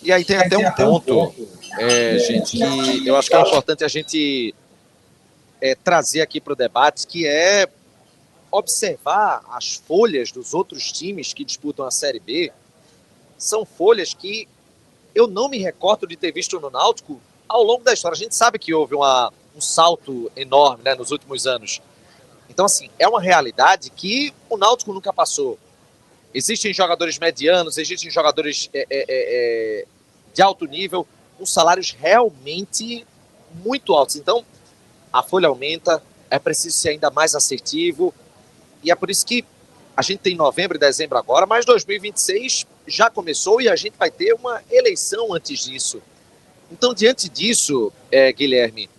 E aí tem até um ponto, gente, que eu acho que é importante a gente trazer aqui para o debate, que é observar as folhas dos outros times que disputam a Série B. São folhas que eu não me recordo de ter visto no Náutico ao longo da história. A gente sabe que houve um salto enorme, né, nos últimos anos. Então, assim, é uma realidade que o Náutico nunca passou. Existem jogadores medianos, existem jogadores de alto nível, com salários realmente muito altos. Então, a folha aumenta, é preciso ser ainda mais assertivo, e é por isso que a gente tem novembro e dezembro agora, mas 2026 já começou e a gente vai ter uma eleição antes disso. Então, diante disso, Guilherme,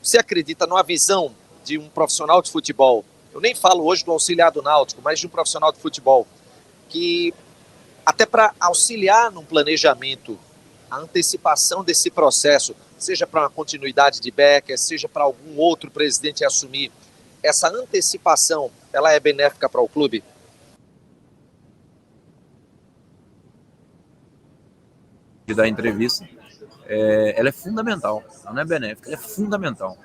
você acredita numa visão de um profissional de futebol, eu nem falo hoje do auxiliar do Náutico, mas de um profissional de futebol, que até para auxiliar num planejamento, a antecipação desse processo, seja para uma continuidade de Becker, seja para algum outro presidente assumir, essa antecipação, ela é benéfica para o clube? Da entrevista, ela é fundamental, ela não é benéfica, ela é fundamental.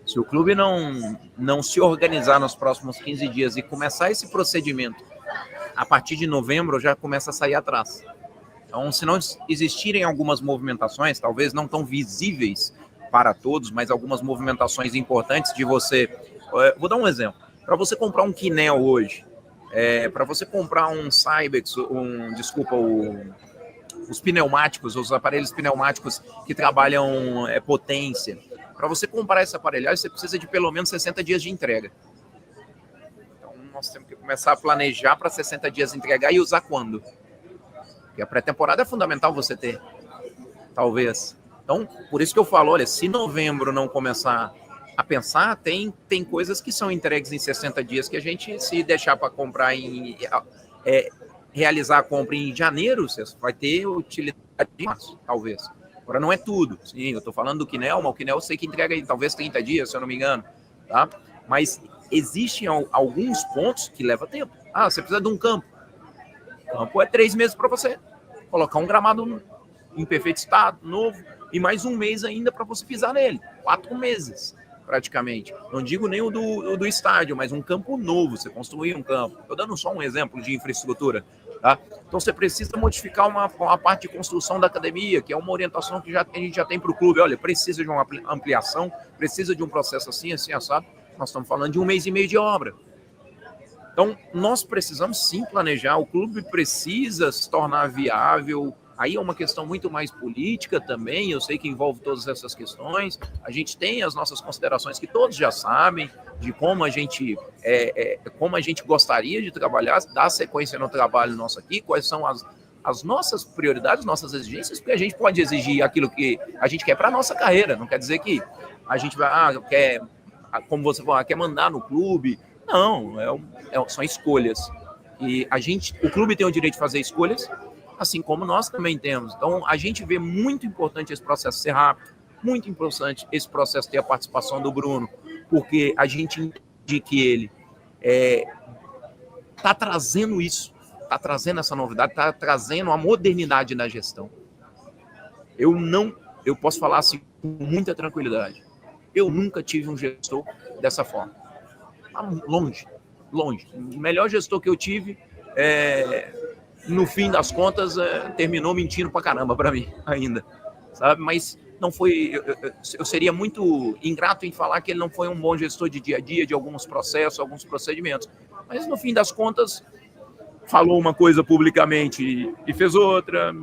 Se o clube não se organizar nos próximos 15 dias e começar esse procedimento, a partir de novembro já começa a sair atrás. Então, se não existirem algumas movimentações, talvez não tão visíveis para todos, mas algumas movimentações importantes de você... Vou dar um exemplo. Para você comprar um Quinel hoje, para você comprar um Cybex, os pneumáticos, os aparelhos pneumáticos que trabalham potência, para você comprar essa aparelhagem, você precisa de pelo menos 60 dias de entrega. Então, nós temos que começar a planejar para 60 dias entregar e usar quando? Porque a pré-temporada é fundamental você ter, talvez. Então, por isso que eu falo, olha, se novembro não começar a pensar, tem coisas que são entregues em 60 dias que a gente, se deixar para comprar realizar a compra em janeiro, você vai ter utilidade em março, talvez. Agora, não é tudo. Sim, eu estou falando do Quinel, mas o Quinel eu sei que entrega em talvez 30 dias, se eu não me engano. Tá? Mas existem alguns pontos que levam tempo. Você precisa de um campo. O campo é 3 meses para você colocar um gramado em perfeito estado, novo, e mais um mês ainda para você pisar nele. 4 meses, praticamente. Não digo nem o do estádio, mas um campo novo, você construir um campo. Estou dando só um exemplo de infraestrutura. Tá? Então você precisa modificar uma parte de construção da academia, que é uma orientação que a gente já tem para o clube. Olha, precisa de uma ampliação, precisa de um processo assim, assado. Nós estamos falando de 1 mês e meio de obra. Então, nós precisamos sim planejar, o clube precisa se tornar viável. Aí é uma questão muito mais política também, eu sei que envolve todas essas questões. A gente tem as nossas considerações que todos já sabem, de como a gente gostaria de trabalhar, dar sequência no trabalho nosso aqui, quais são as nossas prioridades, nossas exigências, porque a gente pode exigir aquilo que a gente quer para a nossa carreira, não quer dizer que a gente vai, como você falou, quer mandar no clube. Não, são escolhas. E o clube tem o direito de fazer escolhas, assim como nós também temos. Então, a gente vê muito importante esse processo ser rápido, muito importante esse processo ter a participação do Bruno, porque a gente entende que ele está trazendo isso, está trazendo essa novidade, está trazendo a modernidade na gestão. Eu posso falar assim com muita tranquilidade. Eu nunca tive um gestor dessa forma. Longe. O melhor gestor que eu tive, no fim das contas, terminou mentindo pra caramba pra mim ainda, sabe? Mas não foi... Eu seria muito ingrato em falar que ele não foi um bom gestor de dia a dia, de alguns processos, alguns procedimentos. Mas, no fim das contas, falou uma coisa publicamente e fez outra.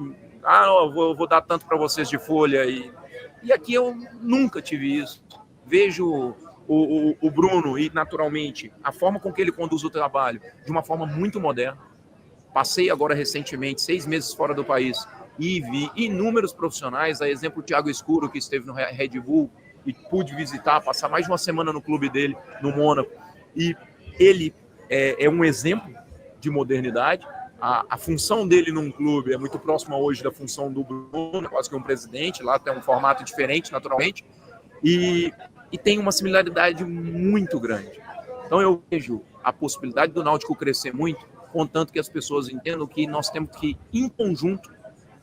Vou dar tanto para vocês de folha. E aqui eu nunca tive isso. Vejo... O Bruno, e naturalmente, a forma com que ele conduz o trabalho, de uma forma muito moderna. Passei agora recentemente 6 meses fora do país e vi inúmeros profissionais, a exemplo do Thiago Escuro, que esteve no Red Bull e pude visitar, passar mais de uma semana no clube dele, no Mônaco. E ele é um exemplo de modernidade. A função dele num clube é muito próxima hoje da função do Bruno, quase que um presidente, lá tem um formato diferente, naturalmente. E tem uma similaridade muito grande. Então eu vejo a possibilidade do Náutico crescer muito, contanto que as pessoas entendam que nós temos que, em conjunto,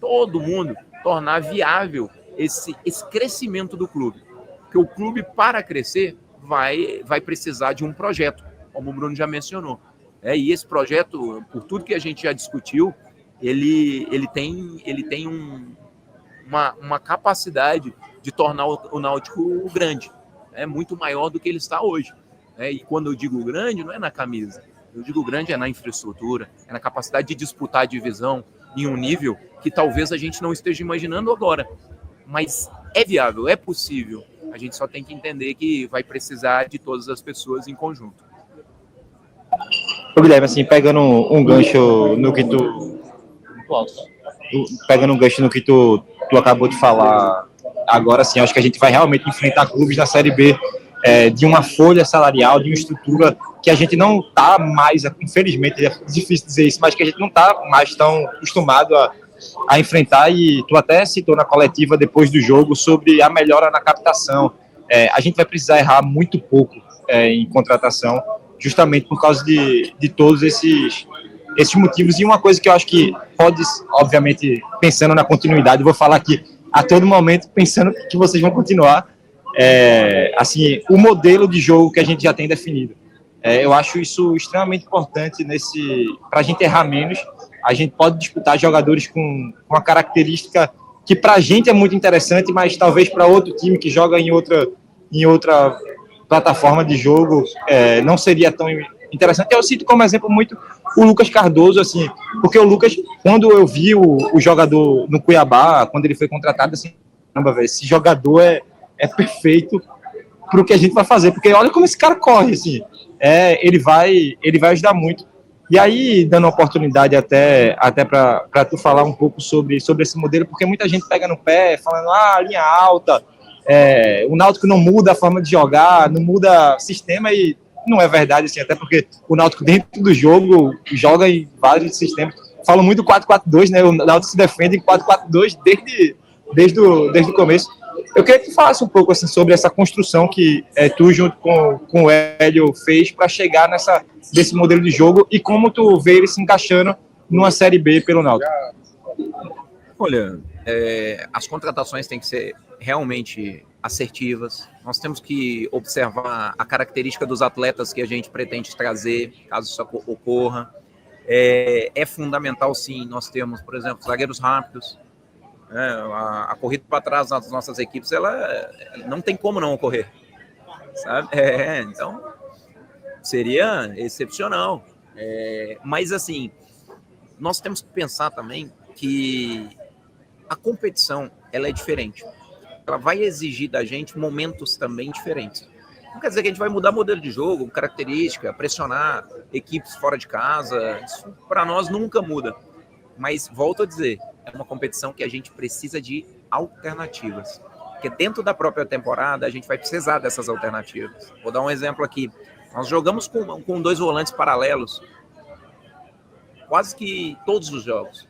todo mundo, tornar viável esse crescimento do clube. Porque o clube, para crescer, vai precisar de um projeto, como o Bruno já mencionou. E esse projeto, por tudo que a gente já discutiu, ele tem uma capacidade de tornar o Náutico grande, muito maior do que ele está hoje. E quando eu digo grande, não é na camisa. Eu digo grande é na infraestrutura, é na capacidade de disputar a divisão em um nível que talvez a gente não esteja imaginando agora. Mas é viável, é possível. A gente só tem que entender que vai precisar de todas as pessoas em conjunto. Ô, Guilherme, assim, pegando um gancho no que tu... Pegando um gancho no que tu acabou de falar agora, assim, acho que a gente vai realmente enfrentar clubes da Série B de uma folha salarial, de uma estrutura que a gente não está mais, infelizmente, é difícil dizer isso, mas que a gente não está mais tão acostumado a enfrentar, e tu até citou na coletiva depois do jogo sobre a melhora na captação. A gente vai precisar errar muito pouco em contratação, justamente por causa de todos esses motivos. E uma coisa que eu acho que pode, obviamente, pensando na continuidade, vou falar aqui a todo momento, pensando que vocês vão continuar, assim, o modelo de jogo que a gente já tem definido. Eu acho isso extremamente importante para a gente errar menos. A gente pode disputar jogadores com uma característica que para a gente é muito interessante, mas talvez para outro time que joga em outra plataforma de jogo não seria tão interessante. Eu cito como exemplo muito o Lucas Cardoso, assim, porque o Lucas, quando eu vi o jogador no Cuiabá, quando ele foi contratado, assim, esse jogador é perfeito para o que a gente vai fazer, porque olha como esse cara corre, assim, ele vai ajudar muito. E aí, dando oportunidade até para tu falar um pouco sobre esse modelo, porque muita gente pega no pé, falando, linha alta, o Náutico não muda a forma de jogar, não muda o sistema, e não é verdade, assim, até porque o Náutico dentro do jogo joga em vários sistemas. Falam muito do 4-4-2, né? O Náutico se defende em 4-4-2 desde o começo. Eu queria que tu falasse um pouco assim, sobre essa construção que tu, junto com o Hélio, fez para chegar desse modelo de jogo, e como tu vê ele se encaixando numa Série B pelo Náutico. Olha, as contratações têm que ser realmente assertivas. Nós temos que observar a característica dos atletas que a gente pretende trazer, caso isso ocorra. É fundamental, sim, nós temos, por exemplo, zagueiros rápidos. A corrida para trás das nossas equipes, ela não tem como não ocorrer, sabe? Então, seria excepcional. Mas, assim, nós temos que pensar também que a competição, ela é diferente. Ela vai exigir da gente momentos também diferentes. Não quer dizer que a gente vai mudar modelo de jogo, característica, pressionar equipes fora de casa. Isso, para nós, nunca muda. Mas, volto a dizer, é uma competição que a gente precisa de alternativas. Porque dentro da própria temporada, a gente vai precisar dessas alternativas. Vou dar um exemplo aqui. Nós jogamos com 2 volantes paralelos quase que todos os jogos.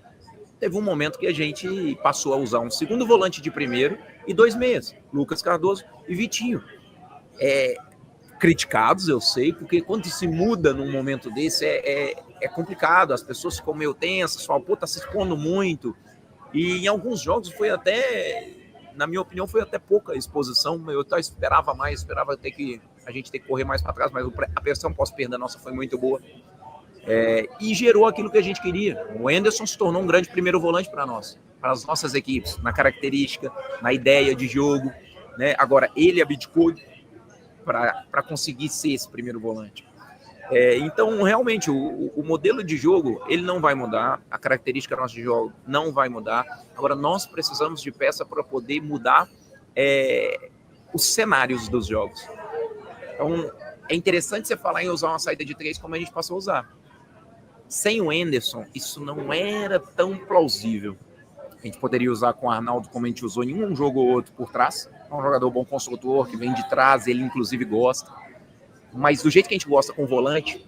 Teve um momento que a gente passou a usar um segundo volante de primeiro e 2 meias, Lucas Cardoso e Vitinho. Criticados, eu sei, porque quando se muda num momento desse é complicado, as pessoas ficam meio tensas, falam, tá se expondo muito, e em alguns jogos foi até, na minha opinião, foi até pouca exposição. Eu esperava mais, a gente ter que correr mais para trás, mas a pressão pós-perda nossa foi muito boa, e gerou aquilo que a gente queria. O Anderson se tornou um grande primeiro volante para as nossas equipes, na característica, na ideia de jogo, né? Agora, ele abdicou para conseguir ser esse primeiro volante. Então, realmente, o modelo de jogo, ele não vai mudar, a característica nossa de jogo não vai mudar. Agora, nós precisamos de peça para poder mudar os cenários dos jogos. Então, é interessante você falar em usar uma saída de 3 como a gente passou a usar. Sem o Anderson, isso não era tão plausível. A gente poderia usar com o Arnaldo como a gente usou em um jogo ou outro por trás. É um jogador bom construtor, que vem de trás, ele inclusive gosta. Mas do jeito que a gente gosta com o volante,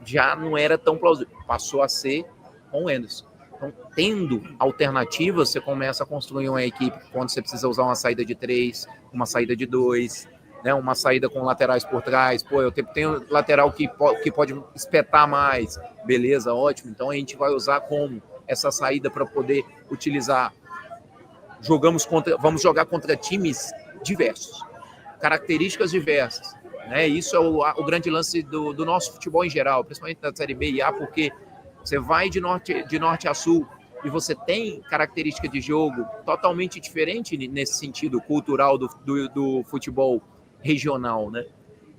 já não era tão plausível. Passou a ser com o Anderson. Então, tendo alternativas, você começa a construir uma equipe quando você precisa usar uma saída de 3, uma saída de 2, né, uma saída com laterais por trás. Eu tenho lateral que pode espetar mais. Beleza, ótimo. Então, a gente vai usar como? essa saída para poder utilizar. Vamos jogar contra times diversos, características diversas, né? Isso é o grande lance do nosso futebol em geral, principalmente da Série B e A, porque você vai de norte a sul e você tem característica de jogo totalmente diferente nesse sentido cultural do futebol regional, né?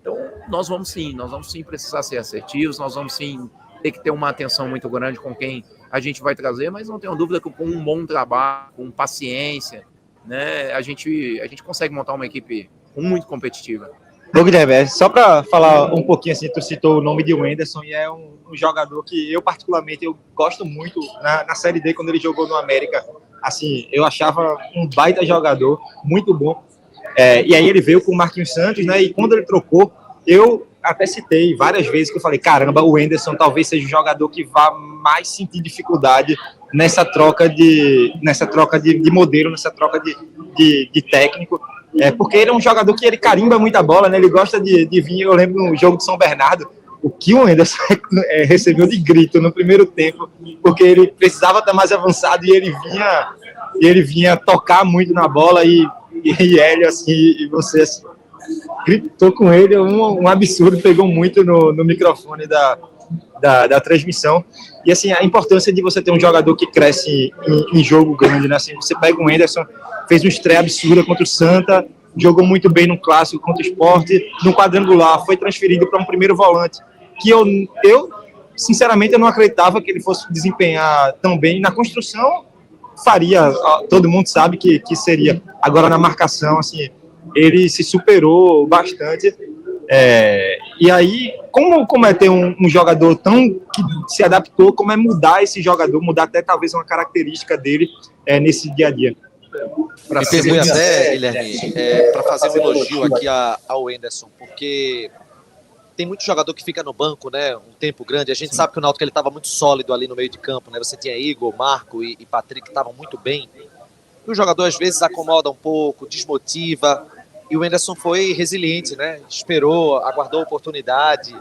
Então, nós vamos sim precisar ser assertivos, nós vamos sim ter que ter uma atenção muito grande com quem a gente vai trazer, mas não tenho dúvida que com um bom trabalho, com paciência, né, a gente consegue montar uma equipe muito competitiva. Ô, Guilherme, só para falar um pouquinho, assim, tu citou o nome de Wenderson, e é um jogador que eu particularmente eu gosto muito na Série D, quando ele jogou no América. Assim, eu achava um baita jogador, muito bom. E aí ele veio com o Marquinhos Santos, né? E quando ele trocou, eu até citei várias vezes que eu falei, caramba, o Wenderson talvez seja o jogador que vá mais sentir dificuldade nessa troca de modelo, nessa troca de técnico. Porque ele é um jogador que ele carimba muita bola, né? Ele gosta de vir. Eu lembro no jogo de São Bernardo, o que o Wenderson recebeu de grito no primeiro tempo, porque ele precisava estar mais avançado e ele vinha tocar muito na bola e Hélio, assim, e você assim, gritou com ele, um absurdo, pegou muito no microfone da transmissão. E assim, a importância de você ter um jogador que cresce em jogo grande, né? Assim, você pega o Wenderson, fez uma estreia absurda contra o Santa, jogou muito bem no clássico contra o Sport, no quadrangular, foi transferido para um primeiro volante, que eu sinceramente, eu não acreditava que ele fosse desempenhar tão bem. Na construção, faria, todo mundo sabe que seria. Agora, na marcação, assim, ele se superou bastante. E aí, como é ter um jogador que se adaptou, como é mudar esse jogador, mudar até talvez uma característica dele nesse dia a dia. Me perdoe até, Guilherme, para fazer um elogio aqui ao Wenderson, porque tem muito jogador que fica no banco, né, um tempo grande. A gente sabe que o Náutico estava muito sólido ali no meio de campo, né? Você tinha Igor, Marco e Patrick que estavam muito bem. E o jogador às vezes acomoda um pouco, desmotiva. E o Wenderson foi resiliente, né? Esperou, aguardou a oportunidade.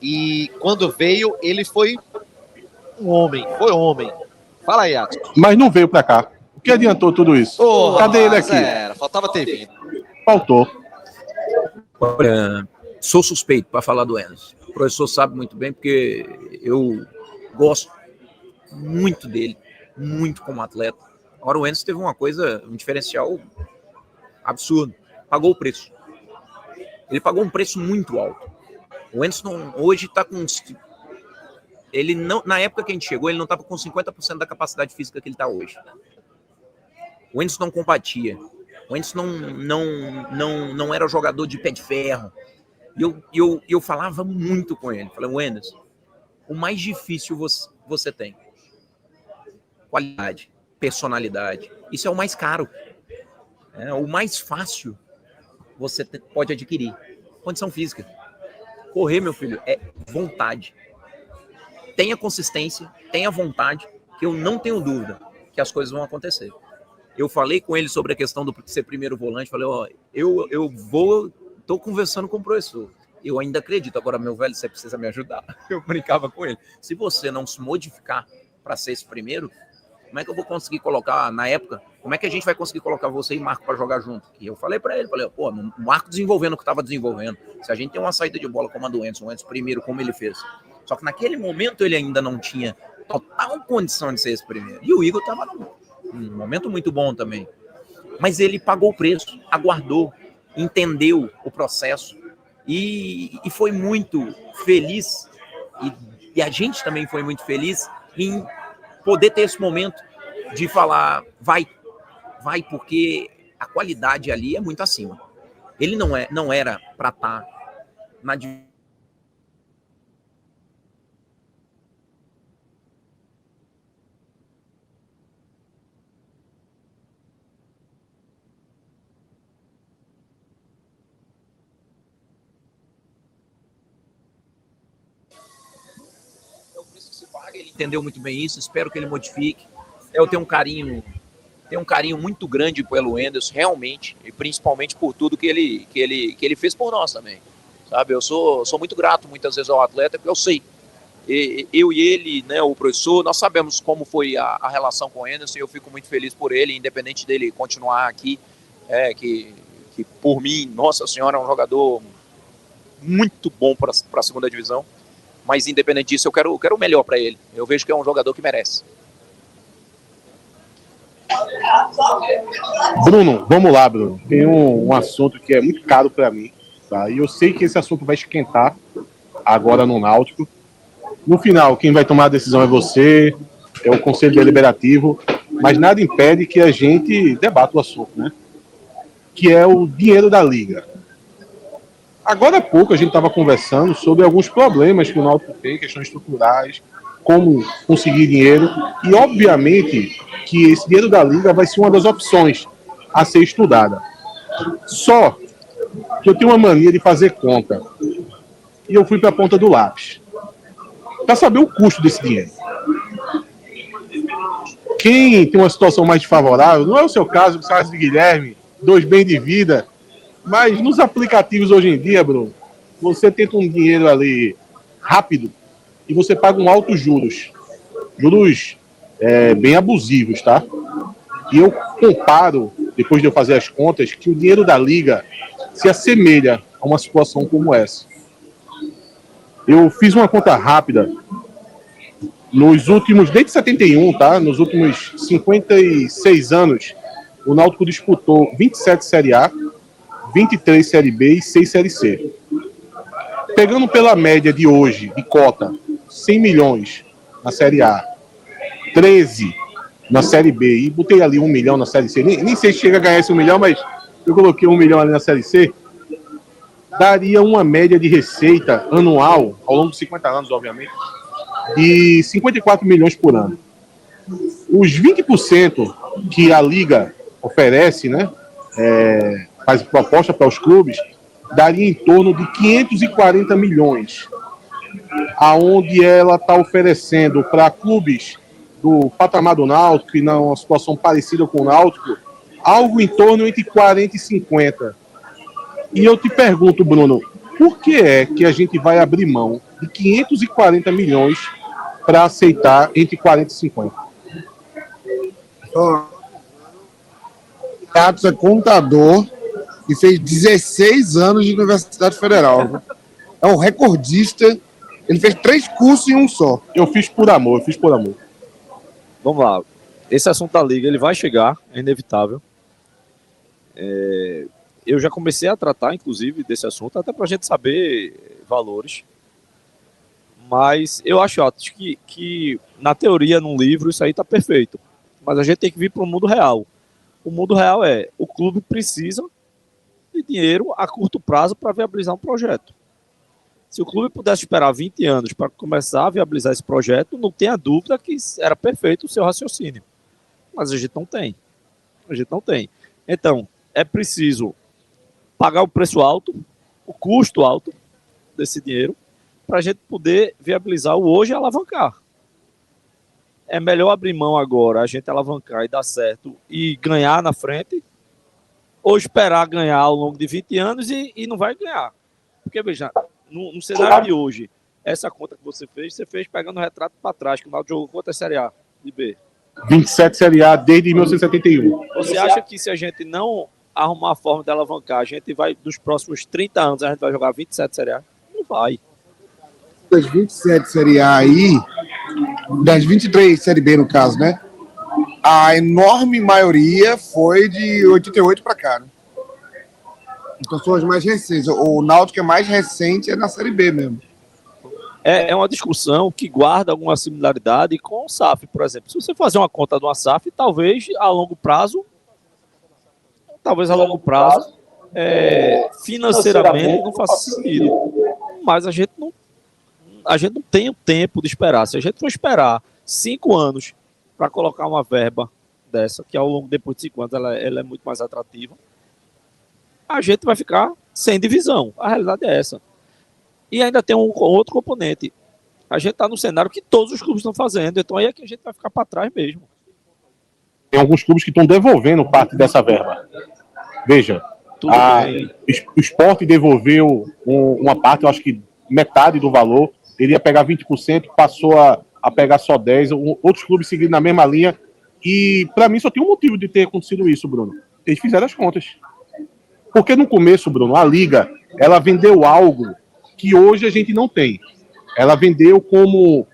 E quando veio, ele foi um homem. Foi homem. Fala aí, Atos. Mas não veio pra cá. O que adiantou tudo isso? Cadê ele aqui? Faltava ter vindo. Faltou. Olha, sou suspeito para falar do Wenderson. O professor sabe muito bem, porque eu gosto muito dele, muito como atleta. Agora o Wenderson teve um diferencial absurdo. Pagou o preço. Ele pagou um preço muito alto. O Wenderson hoje está com... Ele não, na época que a gente chegou, ele não estava com 50% da capacidade física que ele está hoje. O Wenderson não combatia. O Wenderson não era jogador de pé de ferro. E eu falava muito com ele. Falei, Wenderson, o mais difícil você tem. Qualidade, personalidade. Isso é o mais caro. O mais fácil você pode adquirir. Condição física. Correr, meu filho, é vontade. Tenha consistência, tenha vontade, que eu não tenho dúvida que as coisas vão acontecer. Eu falei com ele sobre a questão do ser primeiro volante, falei, tô conversando com o professor, eu ainda acredito, agora, meu velho, você precisa me ajudar. Eu brincava com ele. Se você não se modificar para ser esse primeiro, como é que eu vou conseguir colocar, na época, como é que a gente vai conseguir colocar você e Marco para jogar junto? E eu falei para ele, o Marco desenvolvendo o que estava desenvolvendo, se a gente tem uma saída de bola como a do Wenderson, o Wenderson primeiro, como ele fez, só que naquele momento ele ainda não tinha total condição de ser esse primeiro. E o Igor estava num momento muito bom também. Mas ele pagou o preço, aguardou, entendeu o processo e foi muito feliz. E a gente também foi muito feliz em poder ter esse momento de falar, vai, porque a qualidade ali é muito acima. Ele não era para estar na ele entendeu muito bem isso, espero que ele modifique. Eu tenho um carinho muito grande pelo Wenderson, realmente, e principalmente por tudo que ele fez por nós também. Sabe, eu sou muito grato muitas vezes ao atleta, porque eu sei eu e ele, né, o professor, nós sabemos como foi a relação com o Anderson, e eu fico muito feliz por ele, independente dele continuar aqui, que por mim, nossa senhora, é um jogador muito bom para a segunda divisão, mas independente disso, eu quero o melhor para ele. Eu vejo que é um jogador que merece. Bruno, vamos lá, Bruno. Tem um assunto que é muito caro para mim, tá? E eu sei que esse assunto vai esquentar agora no Náutico. No final, quem vai tomar a decisão é você, é o Conselho Deliberativo, mas nada impede que a gente debata o assunto, né? Que é o dinheiro da Liga. Agora há pouco a gente estava conversando sobre alguns problemas que o Náutico tem, questões estruturais, como conseguir dinheiro, e obviamente que esse dinheiro da Liga vai ser uma das opções a ser estudada. Só que eu tenho uma mania de fazer conta, e eu fui para a ponta do lápis, para saber o custo desse dinheiro. Quem tem uma situação mais favorável, não é o seu caso, o caso de Guilherme, 2 bens de vida, mas nos aplicativos hoje em dia, Bruno, você tenta um dinheiro ali rápido e você paga um alto juros bem abusivos, tá? E eu comparo, depois de eu fazer as contas, que o dinheiro da Liga se assemelha a uma situação como essa. Eu fiz uma conta rápida. Nos últimos, desde 71, tá? Nos últimos 56 anos, o Náutico disputou 27 Série A, 23 Série B e 6 Série C. Pegando pela média de hoje, de cota, 100 milhões na Série A, 13 na Série B e botei ali 1 milhão na Série C. Nem sei se chega a ganhar esse 1 milhão, mas eu coloquei 1 milhão ali na Série C. Daria uma média de receita anual, ao longo de 50 anos, obviamente, de 54 milhões por ano. Os 20% que a Liga oferece, né, faz proposta para os clubes, daria em torno de 540 milhões, aonde ela está oferecendo para clubes do patamar do Náutico, e numa situação parecida com o Náutico, algo em torno entre 40 e 50. E eu te pergunto, Bruno, por que é que a gente vai abrir mão de 540 milhões para aceitar entre 40 e 50? Atos é contador e fez 16 anos de Universidade Federal. É um recordista. Ele fez 3 cursos em um só. Eu fiz por amor. Vamos lá. Esse assunto da Liga, ele vai chegar, é inevitável. Eu já comecei a tratar, inclusive, desse assunto, até para a gente saber valores. Mas eu acho que na teoria, num livro, isso aí está perfeito. Mas a gente tem que vir para o mundo real. O mundo real o clube precisa de dinheiro a curto prazo para viabilizar um projeto. Se o clube pudesse esperar 20 anos para começar a viabilizar esse projeto, não tenha dúvida que era perfeito o seu raciocínio. Mas a gente não tem. Então, é preciso pagar o preço alto, o custo alto desse dinheiro, para a gente poder viabilizar o hoje e alavancar. É melhor abrir mão agora, a gente alavancar e dar certo e ganhar na frente, ou esperar ganhar ao longo de 20 anos e não vai ganhar. Porque, veja, no cenário de hoje, essa conta que você fez pegando o retrato para trás, que o Náutico jogou contra a Série A e B. 27 Série A desde 1971. Você acha que se a gente não arrumar a forma de alavancar, a gente vai, dos próximos 30 anos, a gente vai jogar 27 Série A? Não vai. Das 27 Série A aí, das 23 Série B no caso, né? A enorme maioria foi de 88 para cá, né? Então são as mais recentes. O Náutico é mais recente, é na Série B mesmo. É uma discussão que guarda alguma similaridade com o SAF, por exemplo. Se você fazer uma conta de uma SAF, talvez a longo prazo, financeiramente não faça sentido. Mas a gente não tem o tempo de esperar. Se a gente for esperar 5 anos para colocar uma verba dessa, que ao longo, depois de 5 anos, ela é muito mais atrativa, a gente vai ficar sem divisão. A realidade é essa. E ainda tem um outro componente. A gente está no cenário que todos os clubes estão fazendo, então aí é que a gente vai ficar para trás mesmo. Tem alguns clubes que estão devolvendo parte dessa verba. Veja, o Sport devolveu uma parte, eu acho que metade do valor. ele ia pegar 20%, passou a pegar só 10%, outros clubes seguindo na mesma linha. E para mim só tem um motivo de ter acontecido isso, Bruno. Eles fizeram as contas. Porque no começo, Bruno, a Liga, ela vendeu algo que hoje a gente não tem. Ela vendeu como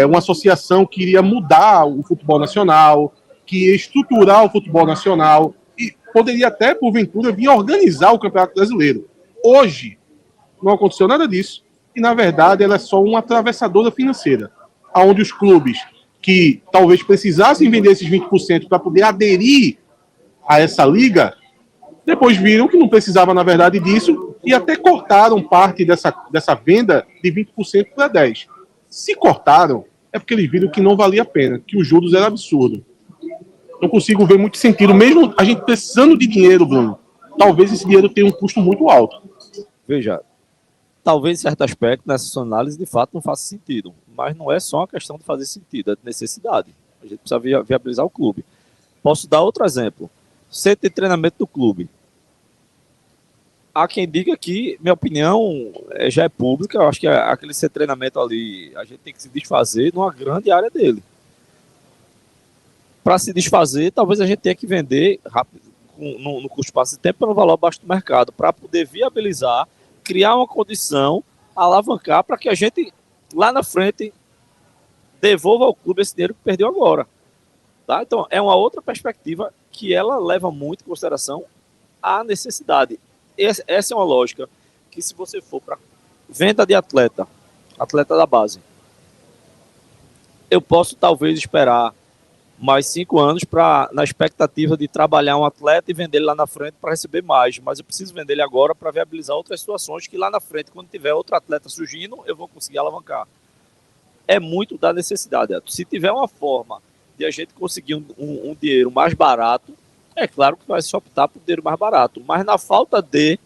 uma associação que iria mudar o futebol nacional, que ia estruturar o futebol nacional e poderia até, porventura, vir organizar o Campeonato Brasileiro. Hoje, não aconteceu nada disso e, na verdade, ela é só uma atravessadora financeira, onde os clubes que talvez precisassem vender esses 20% para poder aderir a essa liga, depois viram que não precisava, na verdade, disso e até cortaram parte dessa venda de 20% para 10%. Se cortaram, é porque eles viram que não valia a pena, que os juros eram absurdos. Não consigo ver muito sentido, mesmo a gente precisando de dinheiro, Bruno. Talvez esse dinheiro tenha um custo muito alto. Veja, talvez em certo aspecto, nessa sua análise, de fato, não faça sentido. Mas não é só uma questão de fazer sentido, é de necessidade. A gente precisa viabilizar o clube. Posso dar outro exemplo. Centro de treinamento do clube. Há quem diga que, minha opinião, já é pública, eu acho que aquele centro de treinamento ali, a gente tem que se desfazer numa grande área dele. Para se desfazer, talvez a gente tenha que vender rápido, no curto espaço de tempo, pelo valor abaixo do mercado, para poder viabilizar, criar uma condição, alavancar, para que a gente, lá na frente, devolva ao clube esse dinheiro que perdeu agora. Tá? Então, é uma outra perspectiva que ela leva muito em consideração a necessidade. Essa é uma lógica que, se você for para venda de atleta da base, eu posso talvez esperar mais 5 anos na expectativa de trabalhar um atleta e vender ele lá na frente para receber mais, mas eu preciso vender ele agora para viabilizar outras situações que lá na frente, quando tiver outro atleta surgindo, eu vou conseguir alavancar. É muito da necessidade. Se tiver uma forma de a gente conseguir um dinheiro mais barato, é claro que vai se optar por dinheiro mais barato, mas na falta de,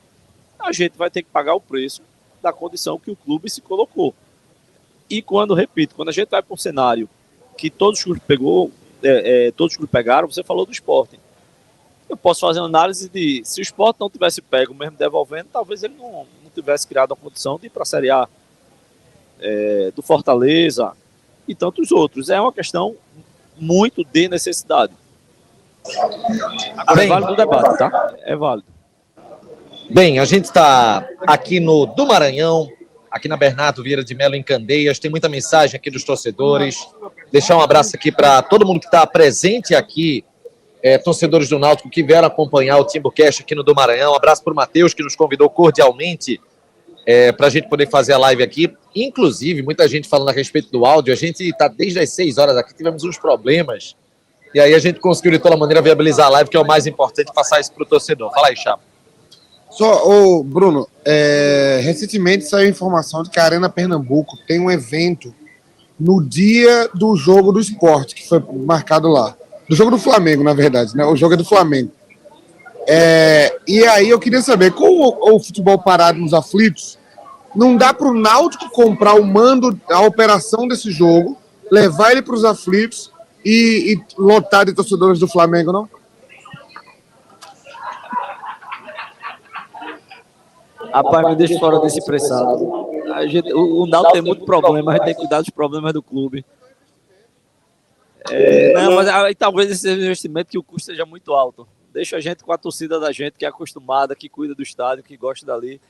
a gente vai ter que pagar o preço da condição que o clube se colocou. E quando a gente vai para um cenário que todos os clubes todos os clubes pegaram, você falou do Sport. Eu posso fazer uma análise de, se o Sport não tivesse pego, mesmo devolvendo, talvez ele não tivesse criado a condição de ir para a Série A, do Fortaleza e tantos outros. É uma questão muito de necessidade. Agora é válido o debate, tá? É válido. Bem, a gente está aqui do Maranhão, aqui na Bernardo Vieira de Melo, em Candeias. Tem muita mensagem aqui dos torcedores. Deixar um abraço aqui para todo mundo que está presente aqui, torcedores do Náutico que vieram acompanhar o Timbucast aqui no do Maranhão. Um abraço para o Matheus, que nos convidou cordialmente para a gente poder fazer a live aqui. Inclusive, muita gente falando a respeito do áudio. A gente está desde as 6 horas aqui, tivemos uns problemas. E aí a gente conseguiu, de toda maneira, viabilizar a live, que é o mais importante, passar isso para o torcedor. Fala aí, Chapa. Só, Bruno, recentemente saiu a informação de que a Arena Pernambuco tem um evento no dia do jogo do Sport, que foi marcado lá. Do jogo do Flamengo, na verdade, né? O jogo é do Flamengo. E aí eu queria saber, com o futebol parado nos aflitos, não dá para o Náutico comprar o mando, a operação desse jogo, levar ele para os aflitos e lotar de torcedores do Flamengo, não? Rapaz, me deixa fora desse pressado. O Náutico tem muito problema, a gente tem que cuidar dos problemas do clube. Não, mas aí, talvez esse investimento que o custo seja muito alto. Deixa a gente com a torcida da gente, que é acostumada, que cuida do estádio, que gosta dali,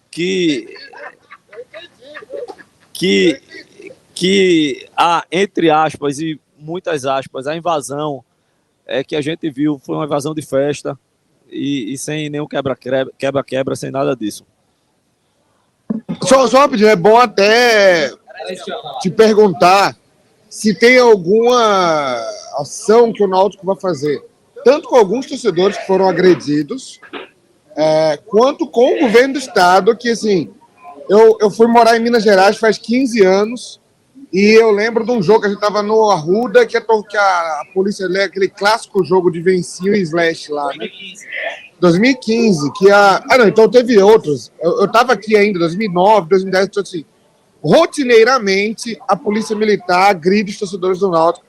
que entre aspas e muitas aspas, a invasão que a gente viu foi uma invasão de festa e sem nenhum quebra-quebra, sem nada disso. Só rapidinho, é bom até te perguntar se tem alguma ação que o Náutico vai fazer, tanto com alguns torcedores que foram agredidos, quanto com o governo do estado, que assim, eu fui morar em Minas Gerais faz 15 anos, e eu lembro de um jogo que a gente estava no Arruda, que a polícia, aquele clássico jogo de Vencinho e Slash lá, né? 2015, então teve outros. Eu estava aqui ainda, 2009, 2010, então assim, rotineiramente a polícia militar agride os torcedores do Náutico.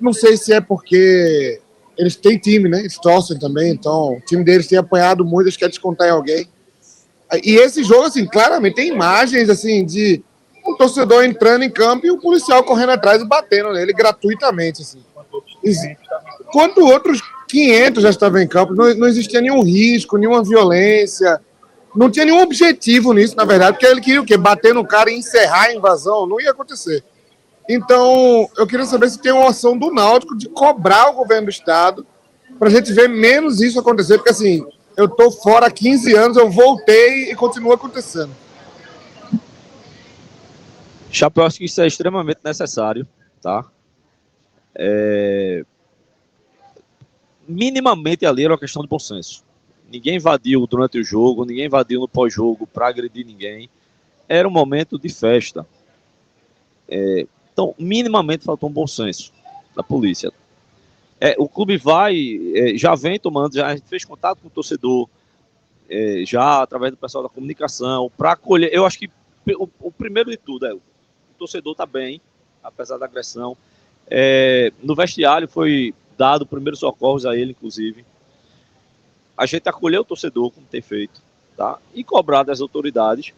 Não sei se é porque eles têm time, né? Eles torcem também, então o time deles tem apanhado muito, eles querem descontar em alguém. E esse jogo, assim, claramente tem imagens, assim, de um torcedor entrando em campo e o policial correndo atrás e batendo nele gratuitamente. Assim. Enquanto outros 500 já estavam em campo, não existia nenhum risco, nenhuma violência, não tinha nenhum objetivo nisso, na verdade, porque ele queria o quê? Bater no cara e encerrar a invasão, não ia acontecer. Então, eu queria saber se tem uma ação do Náutico de cobrar o governo do estado para a gente ver menos isso acontecer, porque assim, eu tô fora há 15 anos, eu voltei e continua acontecendo. Chapéu, eu acho que isso é extremamente necessário, tá? Minimamente ali era uma questão de bom senso. Ninguém invadiu durante o jogo, ninguém invadiu no pós-jogo para agredir ninguém. Era um momento de festa. Então, minimamente faltou um bom senso da polícia. O clube já vem tomando, já a gente fez contato com o torcedor, já através do pessoal da comunicação, para acolher. Eu acho que o primeiro de tudo o torcedor está bem, apesar da agressão. No vestiário foi dado primeiros socorros a ele, inclusive. A gente acolheu o torcedor, como tem feito, tá? E cobrar das autoridades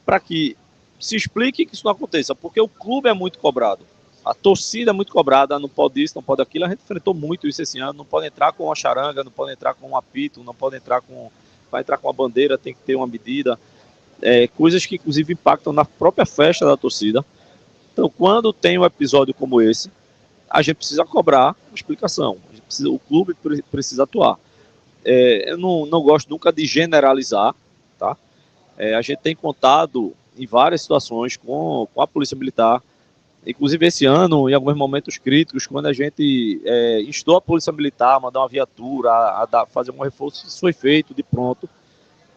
para que se explique que isso não aconteça, porque o clube é muito cobrado. A torcida é muito cobrada, não pode isso, não pode aquilo. A gente enfrentou muito isso esse ano. Não pode entrar com uma charanga, não pode entrar com um apito, não pode entrar com... Vai entrar com uma bandeira, tem que ter uma medida. Coisas que, inclusive, impactam na própria festa da torcida. Então, quando tem um episódio como esse, a gente precisa cobrar uma explicação. O clube precisa atuar. Eu não gosto nunca de generalizar, tá? A gente tem contado em várias situações com a Polícia Militar. Inclusive esse ano, em alguns momentos críticos, quando a gente instou a Polícia Militar a mandar uma viatura, fazer um reforço, isso foi feito de pronto.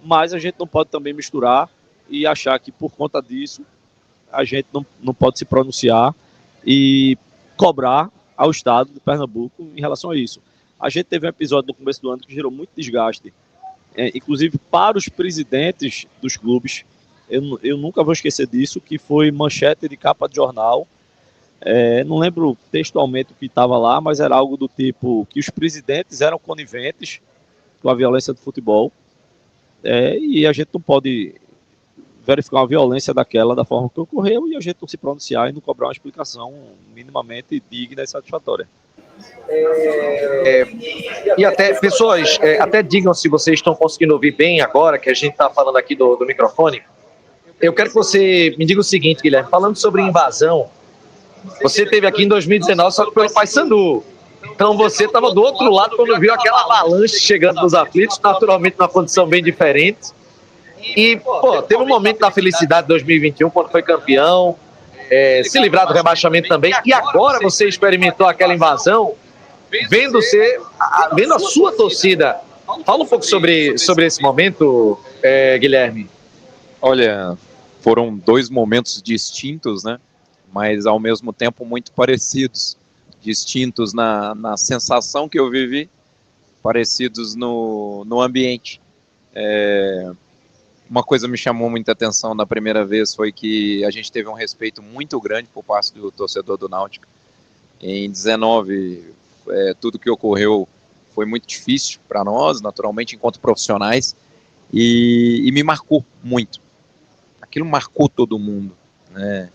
Mas a gente não pode também misturar e achar que por conta disso a gente não pode se pronunciar e cobrar ao Estado de Pernambuco em relação a isso. A gente teve um episódio no começo do ano que gerou muito desgaste, inclusive para os presidentes dos clubes. Eu nunca vou esquecer disso, que foi manchete de capa de jornal. Não lembro textualmente o que estava lá, mas era algo do tipo que os presidentes eram coniventes com a violência do futebol, e a gente não pode verificar uma violência daquela da forma que ocorreu e a gente não se pronunciar e não cobrar uma explicação minimamente digna e satisfatória. E até, pessoas, até digam se vocês estão conseguindo ouvir bem agora, que a gente está falando aqui do microfone. Eu quero que você me diga o seguinte, Guilherme, falando sobre invasão, você esteve aqui em 2019 só que pelo Paysandu. Então você estava do outro lado quando viu aquela avalanche chegando dos aflitos, naturalmente numa condição bem diferente. E, teve um momento da felicidade de 2021, quando foi campeão, se livrar do rebaixamento também. E agora você experimentou aquela invasão, vendo a sua torcida. Fala um pouco sobre esse momento, Guilherme. Olha, foram dois momentos distintos, né? Mas ao mesmo tempo muito parecidos. Distintos na sensação que eu vivi, parecidos no ambiente. Uma coisa me chamou muita atenção na primeira vez foi que a gente teve um respeito muito grande por parte do torcedor do Náutico. Em 19, tudo que ocorreu foi muito difícil para nós, naturalmente, enquanto profissionais, e me marcou muito. Aquilo marcou todo mundo, né?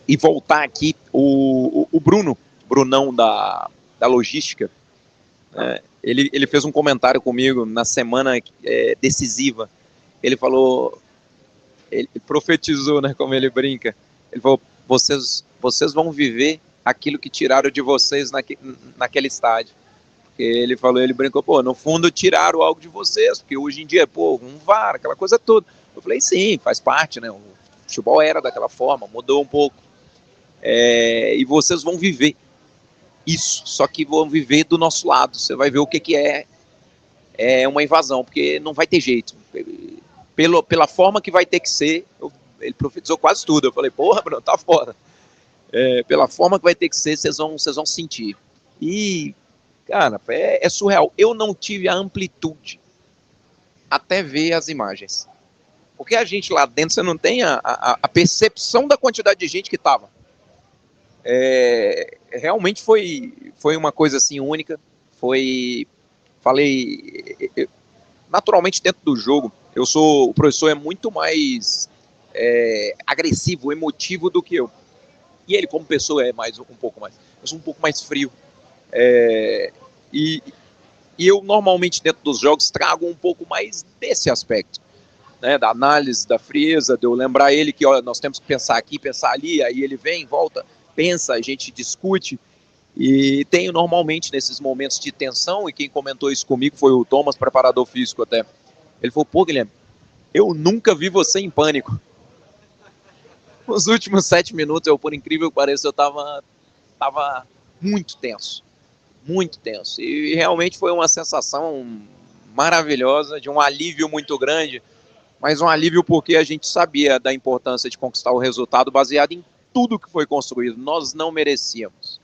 E voltar aqui, o Brunão da logística, ele fez um comentário comigo na semana decisiva. Ele falou, ele profetizou, né, como ele brinca. Ele falou, vocês vão viver aquilo que tiraram de vocês naquele estádio. Porque ele brincou, no fundo tiraram algo de vocês, porque hoje em dia, um VAR, aquela coisa toda. Eu falei, sim, faz parte, né? O futebol era daquela forma, mudou um pouco. E vocês vão viver isso, só que vão viver do nosso lado. Você vai ver o que é uma invasão, porque não vai ter jeito. Pela forma que vai ter que ser, ele profetizou quase tudo. Eu falei, Bruno, tá foda. Pela forma que vai ter que ser, vocês vão sentir. E, cara, é surreal. Eu não tive a amplitude até ver as imagens. Porque a gente lá dentro, você não tem a percepção da quantidade de gente que tava. Realmente foi uma coisa assim única. Naturalmente dentro do jogo, o professor é muito mais agressivo, emotivo do que eu. E ele, como pessoa, é um pouco mais. Eu sou um pouco mais frio. E eu, normalmente, dentro dos jogos, trago um pouco mais desse aspecto, né, da análise, da frieza, de eu lembrar ele que, olha, nós temos que pensar aqui, pensar ali, aí ele vem, volta, pensa, a gente discute. E tenho, normalmente, nesses momentos de tensão, e quem comentou isso comigo foi o Thomas, preparador físico até. Ele falou, pô, Guilherme, eu nunca vi você em pânico. Nos últimos 7 minutos, por incrível que pareça, eu tava muito tenso. Muito tenso. E realmente foi uma sensação maravilhosa, de um alívio muito grande, mas um alívio porque a gente sabia da importância de conquistar o resultado baseado em tudo que foi construído. Nós não merecíamos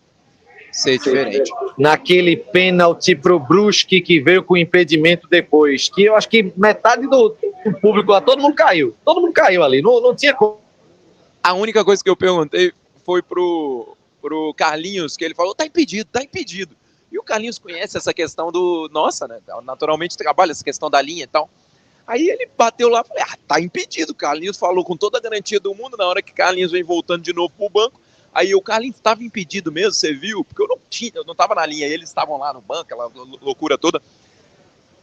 ser diferente. Naquele pênalti pro Brusque que veio com impedimento depois, que eu acho que metade do público lá, todo mundo caiu ali, não tinha como. A única coisa que eu perguntei foi pro Carlinhos, que ele falou, tá impedido. E o Carlinhos conhece essa questão né, naturalmente trabalha essa questão da linha e tal. Aí ele bateu lá e falou, tá impedido. O Carlinhos falou com toda a garantia do mundo, na hora que o Carlinhos vem voltando de novo pro banco, aí o Carlinhos estava impedido mesmo, você viu? Porque eu não tava na linha, eles estavam lá no banco, aquela loucura toda.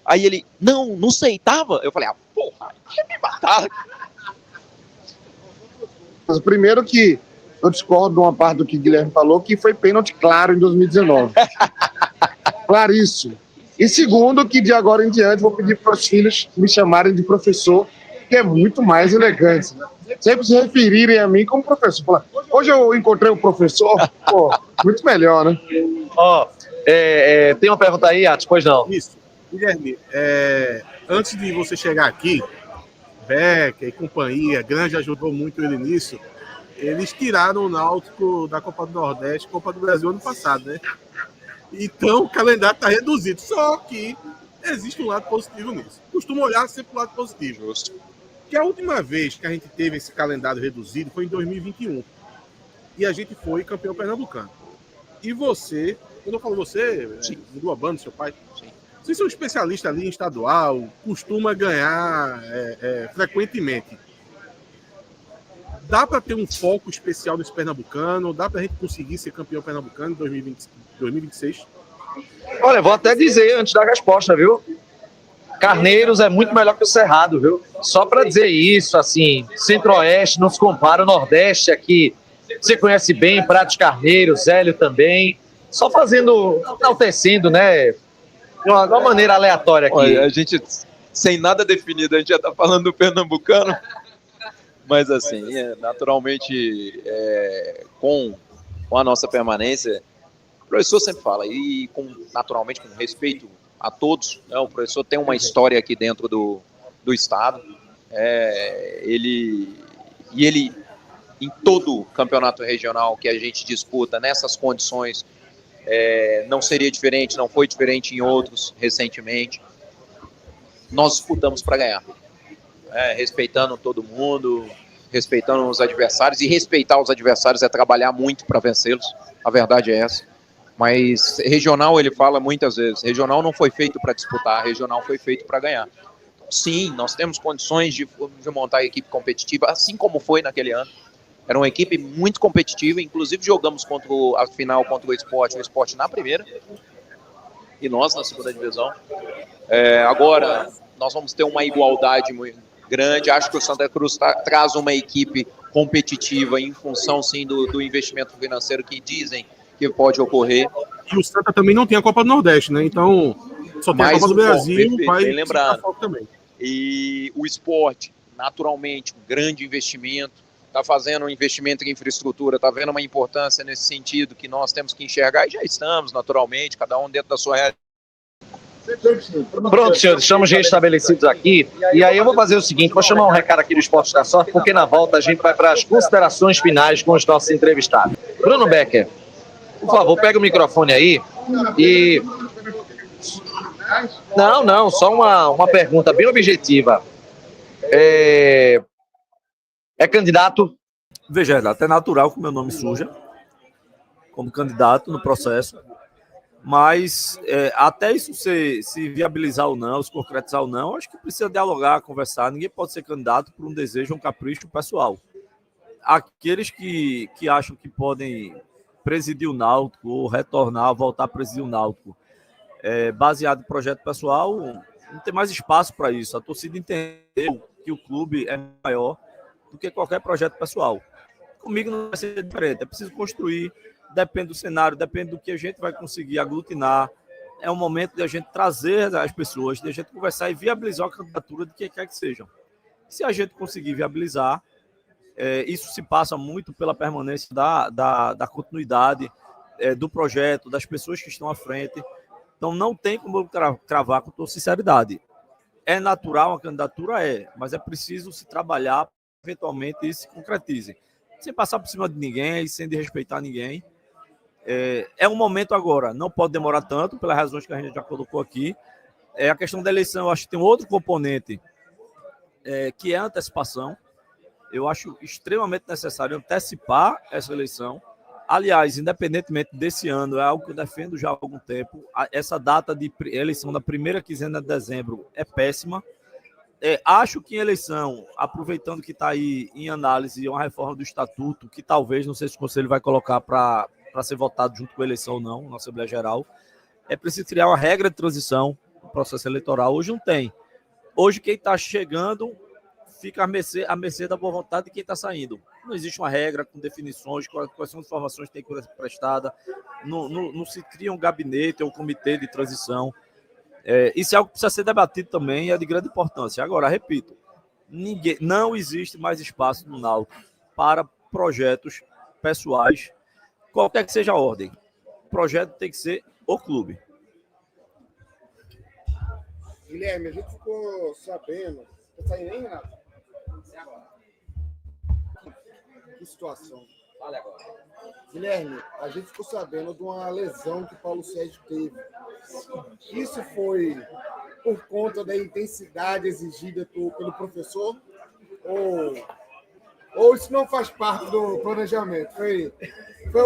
Aí ele, não sei, tava? Eu falei, porra, ia me matar. Mas primeiro que eu discordo de uma parte do que o Guilherme falou, que foi pênalti claro em 2019. Claríssimo. E segundo, que de agora em diante vou pedir para os filhos me chamarem de professor, que é muito mais elegante. Né? Sempre se referirem a mim como professor. Falar, hoje eu encontrei o professor, pô, muito melhor, né? Tem uma pergunta aí, Atos? Pois não. Isso. Guilherme, antes de você chegar aqui, Becker e companhia, Grande ajudou muito ele nisso. Eles tiraram o Náutico da Copa do Nordeste, Copa do Brasil ano passado, né? Então o calendário está reduzido. Só que existe um lado positivo nisso. Costumo olhar sempre o lado positivo. Justo. Que a última vez que a gente teve esse calendário reduzido foi em 2021. E a gente foi campeão pernambucano. E você, quando eu falo você, do Urbano, seu pai, Sim. Vocês são especialistas ali em estadual, costuma ganhar frequentemente. Dá para ter um foco especial nesse pernambucano? Dá para a gente conseguir ser campeão pernambucano em 2026? Olha, vou até dizer antes da resposta, viu? Carneiros é muito melhor que o Cerrado, viu? Só para dizer isso, assim, Centro-Oeste não se compara, o Nordeste aqui, você conhece bem, Pratos Carneiros, Hélio também, só fazendo, enaltecendo, né? De uma maneira aleatória aqui. Olha, a gente, sem nada definido, a gente já está falando do pernambucano, mas assim, naturalmente, com a nossa permanência, o professor sempre fala, e naturalmente com respeito a todos, né, o professor tem uma história aqui dentro do estado, ele em todo campeonato regional que a gente disputa nessas condições, não seria diferente, não foi diferente em outros recentemente. Nós disputamos para ganhar, respeitando todo mundo, respeitando os adversários, e respeitar os adversários é trabalhar muito para vencê-los, a verdade é essa. Mas regional, ele fala muitas vezes, regional não foi feito para disputar, regional foi feito para ganhar. Sim, nós temos condições de montar a equipe competitiva, assim como foi naquele ano. Era uma equipe muito competitiva, inclusive jogamos a final contra o Sport na primeira, e nós na segunda divisão. Agora, nós vamos ter uma igualdade muito grande, acho que o Santa Cruz traz uma equipe competitiva em função, sim, do investimento financeiro que dizem que pode ocorrer. E o Santa também não tem a Copa do Nordeste, né? Então, só tem a Copa do Brasil, vai bem lembrado. Também. E o Sport, naturalmente, um grande investimento, está fazendo um investimento em infraestrutura, está vendo uma importância nesse sentido que nós temos que enxergar, e já estamos, naturalmente, cada um dentro da sua realidade. Pronto, senhores, estamos restabelecidos aqui. E aí eu vou fazer o seguinte, vou chamar um recado aqui do Esporte da Sorte, porque na volta a gente vai para as considerações finais com os nossos entrevistados. Bruno Becker, por favor, pega o microfone aí e... Não, só uma pergunta bem objetiva. É candidato? Veja, é até natural que o meu nome surja como candidato no processo, Mas até isso se viabilizar ou não, se concretizar ou não, acho que precisa dialogar, conversar. Ninguém pode ser candidato por um desejo, um capricho pessoal. Aqueles que acham que podem presidir o Náutico ou retornar, voltar a presidir o Náutico, baseado em projeto pessoal, não tem mais espaço para isso. A torcida entendeu que o clube é maior do que qualquer projeto pessoal. Comigo não vai ser diferente, é preciso construir, depende do cenário, depende do que a gente vai conseguir aglutinar. É um momento de a gente trazer as pessoas, de a gente conversar e viabilizar a candidatura de quem quer que sejam. Se a gente conseguir viabilizar, isso se passa muito pela permanência da continuidade do projeto, das pessoas que estão à frente. Então, não tem como eu cravar com toda sinceridade. É natural uma candidatura? Mas é preciso se trabalhar para eventualmente isso se concretize. Sem passar por cima de ninguém, sem desrespeitar ninguém. É um momento agora, não pode demorar tanto, pelas razões que a gente já colocou aqui. A questão da eleição, eu acho que tem um outro componente, que é a antecipação. Eu acho extremamente necessário antecipar essa eleição. Aliás, independentemente desse ano, é algo que eu defendo já há algum tempo. Essa data de eleição da primeira quinzena de dezembro é péssima. Acho que em eleição, aproveitando que está aí em análise uma reforma do Estatuto, que talvez, não sei se o Conselho vai colocar para ser votado junto com a eleição ou não, na Assembleia Geral, é preciso criar uma regra de transição no processo eleitoral. Hoje não tem. Hoje quem está chegando fica à mercê da boa vontade de quem está saindo. Não existe uma regra com definições, quais são as informações que tem que ser prestada, não se cria um gabinete ou um comitê de transição. Isso é algo que precisa ser debatido também e é de grande importância. Agora, repito, não existe mais espaço no Náutico para projetos pessoais, qualquer que seja a ordem. O projeto tem que ser o clube. Guilherme, a gente ficou sabendo... Tá saindo aí, Renato? Que situação. Fala agora. Guilherme, a gente ficou sabendo de uma lesão que o Paulo Sérgio teve. Isso foi por conta da intensidade exigida pelo professor? Ou isso não faz parte do planejamento? Foi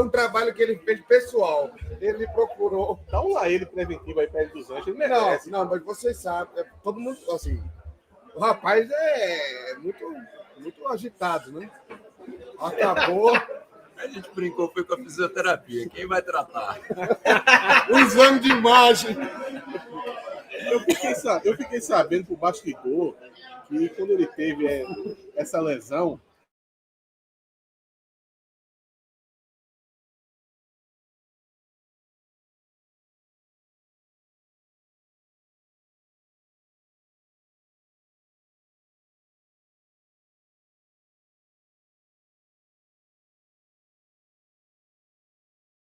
um trabalho que ele fez pessoal. Ele procurou... Dá um lá ele preventivo aí perto dos Anjos. Ele merece. Não, mas vocês sabem. Todo mundo, assim... O rapaz é muito agitado, né? Acabou... A gente brincou, foi com a fisioterapia. Quem vai tratar? O exame de imagem. Eu fiquei sabendo por bastidor que quando ele teve essa lesão,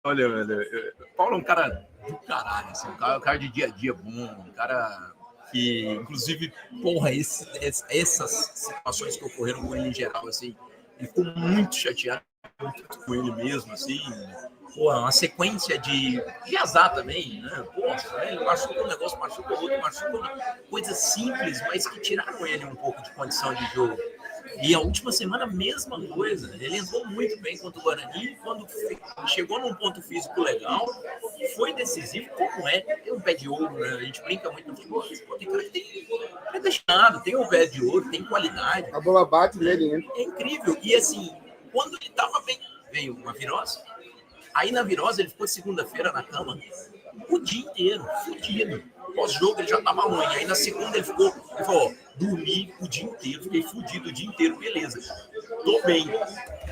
Olha, velho, Paulo é um cara do caralho, assim, um cara de dia a dia bom, um cara que, inclusive, porra, essas situações que ocorreram com ele em geral, assim, ele ficou muito chateado com ele mesmo, assim, porra, uma sequência de azar também, né? Porra, ele machucou um negócio, machucou outro, machucou coisas simples, mas que tiraram ele um pouco de condição de jogo. E a última semana, a mesma coisa. Ele entrou muito bem contra o Guarani. Quando chegou num ponto físico legal, foi decisivo. Como tem um pé de ouro, né? A gente brinca muito no futebol. Tem cara que tem predestinado, tem um pé de ouro, tem qualidade. A bola bate nele, né? É incrível. E assim, quando ele estava bem, veio uma virose. Aí na virose ele ficou segunda-feira na cama o dia inteiro, fudido. Pós-jogo ele já estava ruim. Aí na segunda ele falou, dormi o dia inteiro, fiquei fudido o dia inteiro, beleza. Tô bem.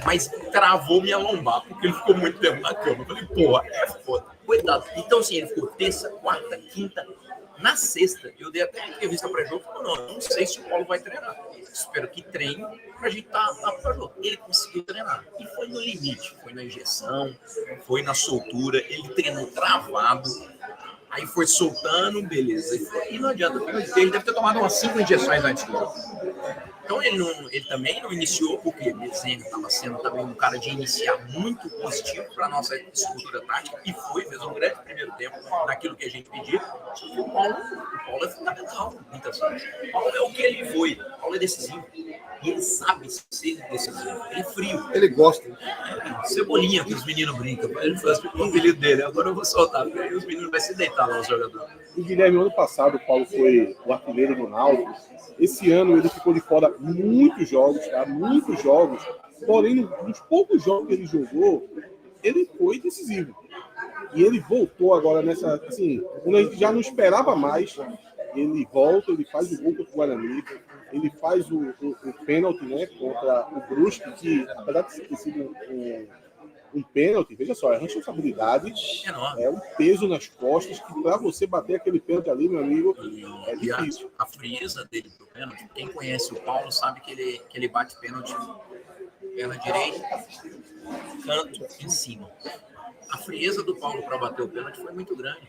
Mas travou minha lombar, porque ele ficou muito tempo na cama. Eu falei, porra, é foda. Cuidado. Então assim, ele ficou terça, quarta, quinta. Na sexta, eu dei até entrevista para jogo, falou, não sei se o Paulo vai treinar. Espero que treine pra gente tá para jogo. Ele conseguiu treinar. E foi no limite, foi na injeção, foi na soltura, ele treinou travado. Aí foi soltando, beleza. E não adianta. Ele deve ter tomado umas 5 injeções antes do jogo. Então ele também não iniciou, porque o desenho estava sendo também um cara de iniciar muito positivo para a nossa estrutura tática, e fez um grande primeiro tempo naquilo que a gente pediu. Só que o Paulo é fundamental, muitas vezes. O Paulo é o que ele foi. O Paulo é decisivo. E ele sabe ser decisivo. Ele é frio. Ele gosta. Cebolinha, que os meninos brincam. Ele faz o apelido dele. Agora eu vou soltar, porque aí os meninos vão se deitar lá, os jogadores. E Guilherme, ano passado, o Paulo foi o artilheiro do Náutico. Esse ano ele ficou de fora muitos jogos, tá? Muitos jogos. Porém, nos poucos jogos que ele jogou, ele foi decisivo. E ele voltou agora nessa, assim, quando a gente já não esperava mais, ele volta, ele faz o gol contra o Guarani, ele faz o pênalti, né, contra o Brusque, que apesar de ter sido um pênalti, veja só, é responsabilidade, é um peso nas costas, que para você bater aquele pênalti ali, meu amigo, é difícil. A frieza dele pro pênalti, quem conhece o Paulo sabe que ele bate pênalti perna direita, canto em cima. A frieza do Paulo para bater o pênalti foi muito grande.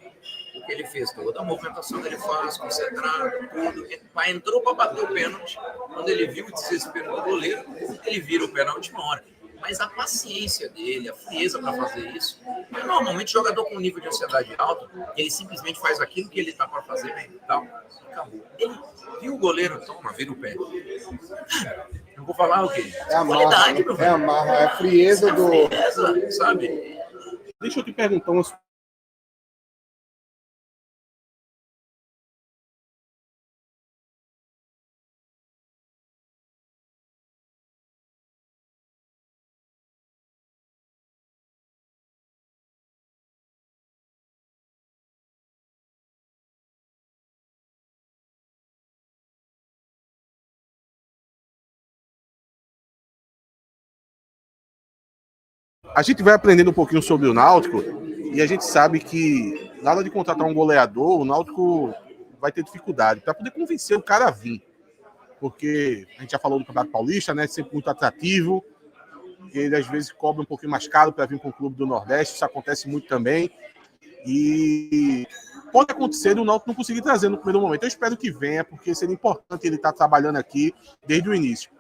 Porque ele fez toda a movimentação que ele faz, concentrado, tudo. Entrou para bater o pênalti. Quando ele viu o desespero do goleiro, ele vira o pênalti na hora. Mas a paciência dele, a frieza para fazer isso. Normalmente, jogador com nível de ansiedade alto, ele simplesmente faz aquilo que ele está para fazer bem. Então, acabou. Ele viu o goleiro, toma, vira o pé. Eu vou falar o quê? É a marra, é a marra, é a frieza do... Frieza, sabe? Deixa eu te perguntar umas. A gente vai aprendendo um pouquinho sobre o Náutico e a gente sabe que na hora de contratar um goleador, o Náutico vai ter dificuldade para poder convencer o cara a vir. Porque a gente já falou do Campeonato Paulista, né? Sempre muito atrativo. Ele às vezes cobra um pouquinho mais caro para vir para um clube do Nordeste, isso acontece muito também. E pode acontecer do Náutico não conseguir trazer no primeiro momento. Eu espero que venha, porque seria importante ele estar trabalhando aqui desde o início.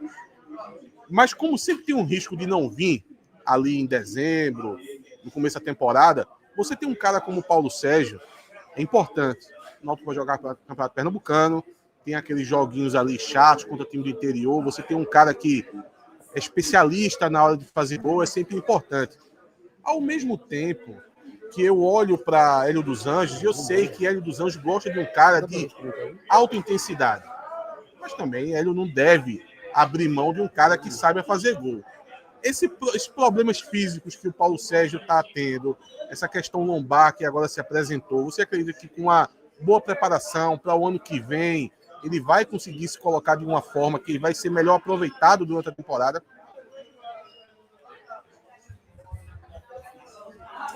Mas como sempre tem um risco de não vir ali em dezembro, no começo da temporada, você tem um cara como o Paulo Sérgio, é importante. O Náutico vai jogar para o Campeonato Pernambucano, tem aqueles joguinhos ali chatos contra o time do interior, você tem um cara que é especialista na hora de fazer gol, é sempre importante. Ao mesmo tempo que eu olho para Hélio dos Anjos, eu sei que Hélio dos Anjos gosta de um cara de alta intensidade. Mas também Hélio não deve abrir mão de um cara que saiba fazer gol. Esses problemas físicos que o Paulo Sérgio está tendo, essa questão lombar que agora se apresentou, você acredita que com uma boa preparação para o ano que vem, ele vai conseguir se colocar de uma forma que vai ser melhor aproveitado durante a temporada?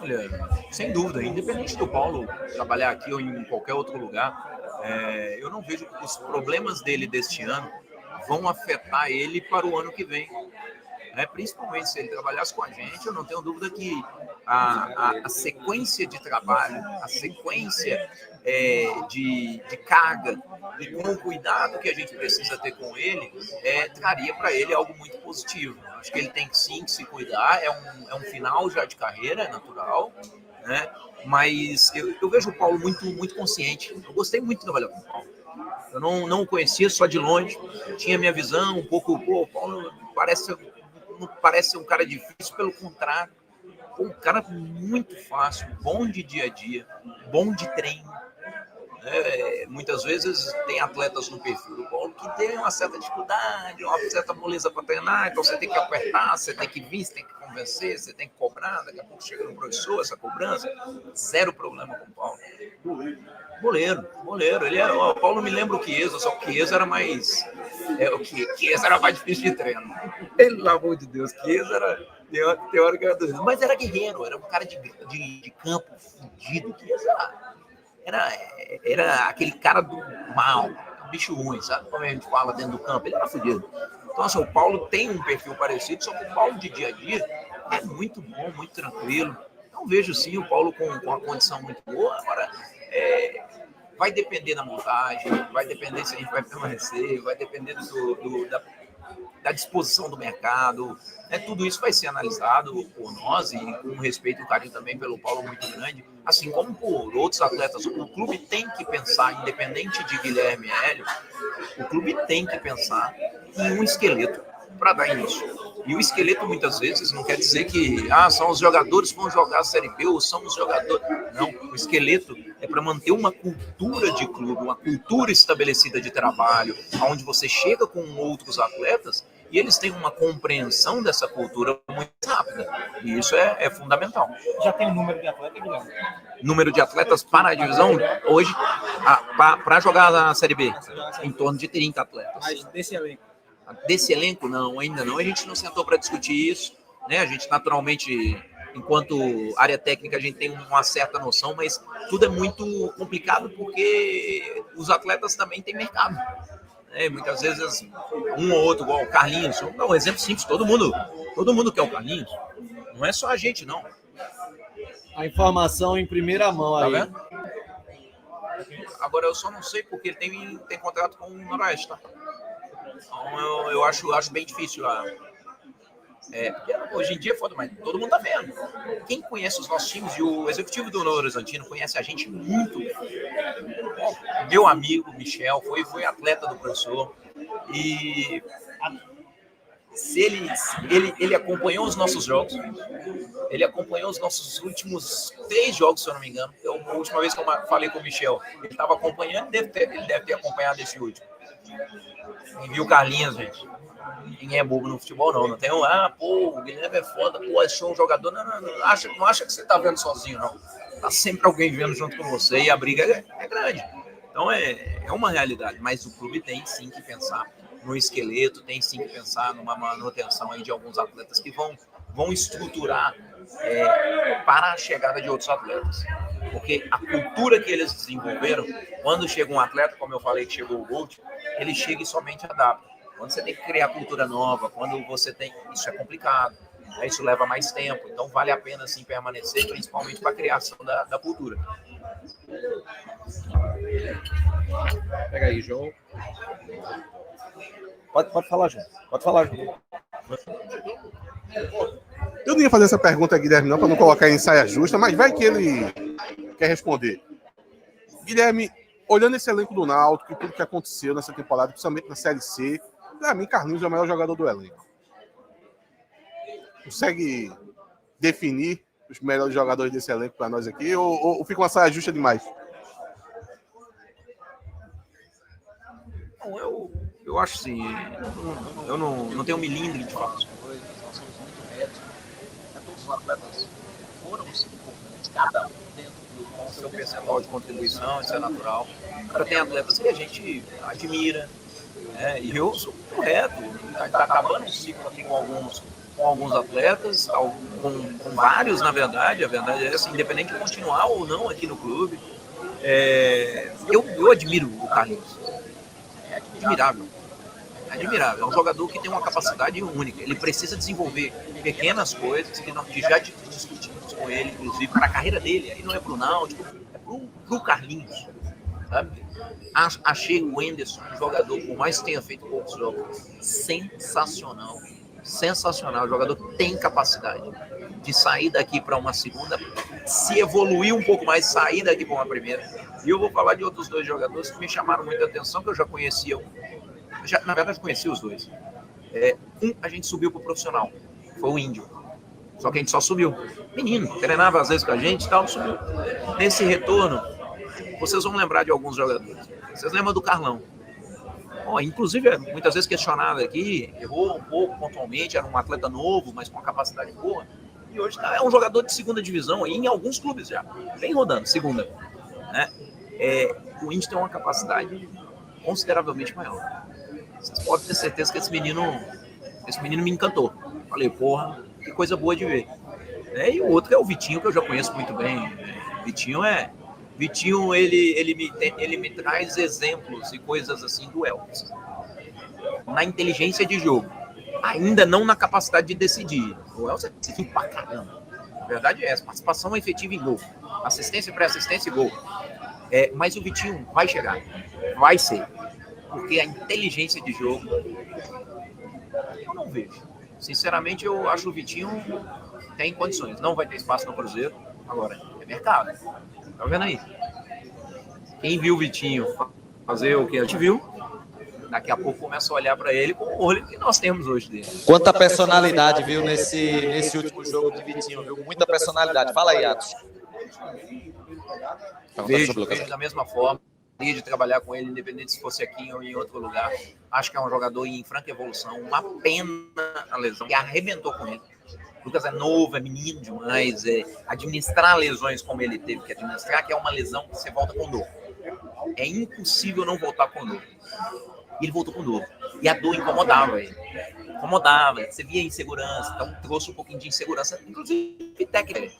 Olha, sem dúvida, independente do Paulo trabalhar aqui ou em qualquer outro lugar, eu não vejo que os problemas dele deste ano vão afetar ele para o ano que vem. Principalmente se ele trabalhasse com a gente, eu não tenho dúvida que a sequência de trabalho, a sequência de carga e com o cuidado que a gente precisa ter com ele, traria para ele algo muito positivo. Acho que ele tem que sim que se cuidar, é um final já de carreira, é natural, né? Mas eu vejo o Paulo muito, muito consciente. Eu gostei muito de trabalhar com o Paulo. Eu não o conhecia só de longe, tinha minha visão um pouco, o Paulo não parece ser um cara difícil, pelo contrário, um cara muito fácil, bom de dia a dia, bom de treino. Muitas vezes tem atletas no perfil do Paulo que tem uma certa dificuldade, uma certa moleza para treinar, então você tem que apertar, você tem que vir, você tem que convencer, você tem que cobrar, daqui a pouco chega no professor, essa cobrança, zero problema com o Paulo. Boleiro. O Paulo me lembra o Chiesa, só que o Chiesa era mais... Chiesa era mais difícil de treino. Pelo amor de Deus, Chiesa era... Tem hora que era doido. Mas era guerreiro, era um cara de campo fudido. Chiesa era aquele cara do mal, bicho ruim, sabe? Como a gente fala dentro do campo, ele era fudido. Então, assim, o Paulo tem um perfil parecido, só que o Paulo de dia a dia é muito bom, muito tranquilo. Então, vejo sim o Paulo com uma condição muito boa. Agora, vai depender da montagem, vai depender se a gente vai permanecer, vai depender da disposição do mercado. Tudo isso vai ser analisado por nós e com respeito e carinho também pelo Paulo muito grande, assim como por outros atletas. O clube tem que pensar, independente de Guilherme e Hélio, o clube tem que pensar em um esqueleto para dar início. E o esqueleto, muitas vezes, não quer dizer que são os jogadores que vão jogar a Série B ou são os jogadores. Não, o esqueleto é para manter uma cultura de clube, uma cultura estabelecida de trabalho, onde você chega com outros atletas e eles têm uma compreensão dessa cultura muito rápida. E isso é fundamental. Já tem o número de atletas, Guilherme? Número de atletas para a divisão, hoje, para jogar na Série B, em torno de 30 atletas. Mas desse elenco? Desse elenco, não, ainda não. A gente não sentou para discutir isso, né? A gente, naturalmente, enquanto área técnica, a gente tem uma certa noção, mas tudo é muito complicado porque os atletas também têm mercado. Muitas vezes, um ou outro, igual o Carlinhos, vamos dar um exemplo simples, todo mundo quer o Carlinhos. Não é só a gente, não. A informação em primeira mão aí. Tá vendo? Agora, eu só não sei porque ele tem contrato com o Noroeste, tá? Então, eu acho bem difícil. Hoje em dia é foda, mas todo mundo tá vendo. Quem conhece os nossos times, e o executivo do Novo Horizontino conhece a gente muito bem. Meu amigo Michel foi atleta do professor. E se ele acompanhou os nossos jogos. Ele acompanhou os nossos últimos 3 jogos, se eu não me engano. A última vez que eu falei com o Michel, ele estava acompanhando, ele deve ter acompanhado esse último. Quem viu o Carlinhos, gente? Ninguém é bobo no futebol, não. Não tem o Guilherme é foda, achou um jogador. Não acha que você tá vendo sozinho, não. Tá sempre alguém vendo junto com você e a briga é grande. Então é uma realidade. Mas o clube tem sim que pensar no esqueleto, tem sim que pensar numa manutenção aí de alguns atletas que vão estruturar para a chegada de outros atletas. Porque a cultura que eles desenvolveram, quando chega um atleta, como eu falei que chegou o Gold, ele chega e somente adapta. Quando você tem que criar cultura nova, quando você tem... Isso é complicado, né? Isso leva mais tempo. Então vale a pena sim permanecer, principalmente para a criação da cultura. Pega aí, João. Pode falar, João. Pode falar, João. Eu não ia fazer essa pergunta, Guilherme, não, para não colocar em saia justa, mas vai que ele quer responder. Guilherme, olhando esse elenco do Náutico e tudo que aconteceu nessa temporada, principalmente na Série C, para mim, Carlinhos é o melhor jogador do elenco. Consegue definir os melhores jogadores desse elenco para nós aqui, ou fica uma saia justa demais? Eu acho assim, eu não tenho um milindre de fato. Nós somos muito médicos. Todos os atletas foram importantes, cada um dentro do seu percentual de contribuição, isso é natural. Agora tem atletas que a gente admira, né? E eu sou correto. Está acabando um ciclo aqui com alguns atletas, com vários, na verdade. A verdade é assim, independente de continuar ou não aqui no clube. Eu admiro o Carlinhos. É admirável. É um jogador que tem uma capacidade única. Ele precisa desenvolver pequenas coisas que já discutimos com ele, inclusive, para a carreira dele. Aí não é para o Náutico, é para o Carlinhos. Sabe? Achei o Wenderson um jogador, por mais que tenha feito poucos jogos, sensacional. Sensacional. O jogador tem capacidade de sair daqui para uma segunda, se evoluir um pouco mais, sair daqui para uma primeira. E eu vou falar de outros 2 jogadores que me chamaram muita atenção, que eu já conhecia na verdade, conheci os 2. A gente subiu pro profissional. Foi o Índio. Só que a gente só subiu. Menino, treinava às vezes com a gente e tal, subiu. Nesse retorno, vocês vão lembrar de alguns jogadores. Vocês lembram do Carlão. Inclusive, muitas vezes questionado aqui, errou um pouco pontualmente, era um atleta novo, mas com uma capacidade boa. E hoje é um jogador de segunda divisão, aí, em alguns clubes já. Vem rodando, segunda. Né? O Índio tem uma capacidade consideravelmente maior. Vocês podem ter certeza que esse menino me encantou. Falei, porra, que coisa boa de ver. E o outro é o Vitinho, que eu já conheço muito bem. Vitinho, ele me traz exemplos e coisas assim do Elvis. Na inteligência de jogo. Ainda não na capacidade de decidir. O Elvis é decisivo pra caramba. A verdade é essa. Participação efetiva em gol. Assistência, pré-assistência e gol. Mas o Vitinho vai chegar. Vai ser. Porque a inteligência de jogo eu não vejo. Sinceramente, eu acho que o Vitinho tem condições. Não vai ter espaço no Cruzeiro. Agora, é mercado. Tá vendo aí? Quem viu o Vitinho fazer o que a gente viu, daqui a pouco começa a olhar para ele com o olho que nós temos hoje dele. Quanta personalidade, viu, nesse último jogo de Vitinho, viu? Muita personalidade. Fala aí, Atos. Vejo da mesma forma, de trabalhar com ele, independente se fosse aqui ou em outro lugar. Acho que é um jogador em franca evolução. Uma pena a lesão, que arrebentou com ele. O Lucas é novo, é menino demais. Administrar lesões como ele teve que administrar, que é uma lesão que você volta com dor. É impossível não voltar com dor. E ele voltou com dor. E a dor incomodava ele. Incomodava. Você via insegurança. Então trouxe um pouquinho de insegurança, inclusive técnica.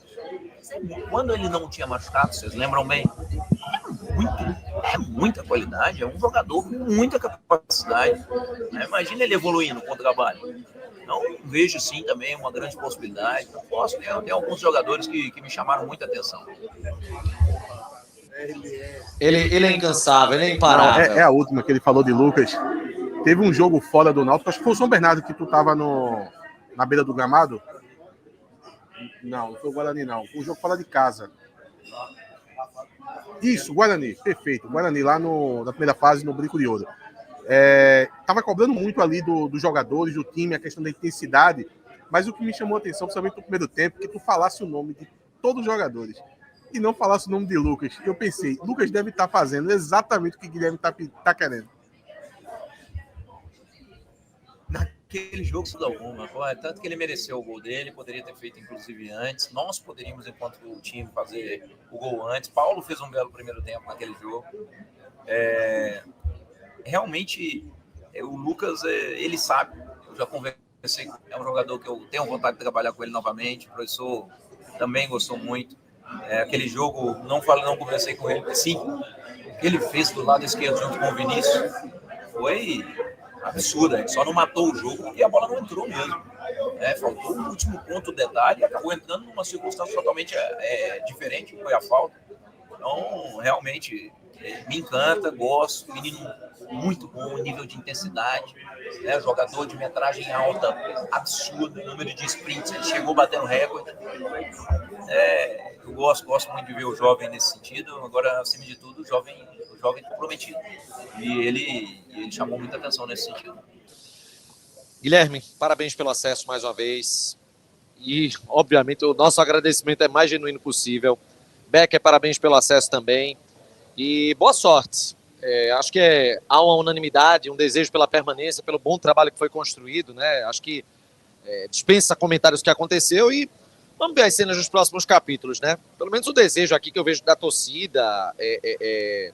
Quando ele não tinha machucado, vocês lembram bem? É muita qualidade. É um jogador com muita capacidade. Imagina ele evoluindo com o trabalho. Então, vejo sim também uma grande possibilidade. Tem alguns jogadores que me chamaram muita atenção. Ele é incansável, ele é imparável. É a última que ele falou de Lucas. Teve um jogo fora do Náutico, acho que foi o São Bernardo que tu tava na beira do gramado. Não foi o Guarani, não. Foi um jogo fora de casa. Isso, Guarani, perfeito. Guarani lá na primeira fase, no Brinco de Ouro. Tava cobrando muito ali dos jogadores, do time, a questão da intensidade. Mas o que me chamou a atenção, principalmente no primeiro tempo, é que tu falasse o nome de todos os jogadores e não falasse o nome de Lucas. Eu pensei, Lucas deve estar fazendo exatamente o que Guilherme tá querendo. Naquele jogo, sem dúvida alguma, tanto que ele mereceu o gol dele, poderia ter feito inclusive antes. Nós poderíamos, enquanto o time, fazer o gol antes. Paulo fez um belo primeiro tempo naquele jogo. Realmente, o Lucas, ele sabe. Eu já conversei, é um jogador que eu tenho vontade de trabalhar com ele novamente. O professor também gostou muito. Aquele jogo, não conversei com ele, sim. O que ele fez do lado esquerdo junto com o Vinícius foi absurdo. Ele só não matou o jogo porque a bola não entrou mesmo. Faltou o último ponto, detalhe, e acabou entrando numa circunstância totalmente diferente, que foi a falta. Então, realmente, me encanta, gosto. Menino muito bom, nível de intensidade, jogador de metragem alta, absurdo, número de sprints, ele chegou batendo recorde. Eu gosto muito de ver o jovem nesse sentido. Agora, acima de tudo, o jovem comprometido. E ele chamou muita atenção nesse sentido. Guilherme, parabéns pelo acesso mais uma vez. E, obviamente, o nosso agradecimento é mais genuíno possível. Becker, parabéns pelo acesso também. E boa sorte. Acho que há uma unanimidade, um desejo pela permanência, pelo bom trabalho que foi construído, né? Acho que dispensa comentários do que aconteceu e vamos ver as cenas dos próximos capítulos, né? Pelo menos o desejo aqui que eu vejo da torcida é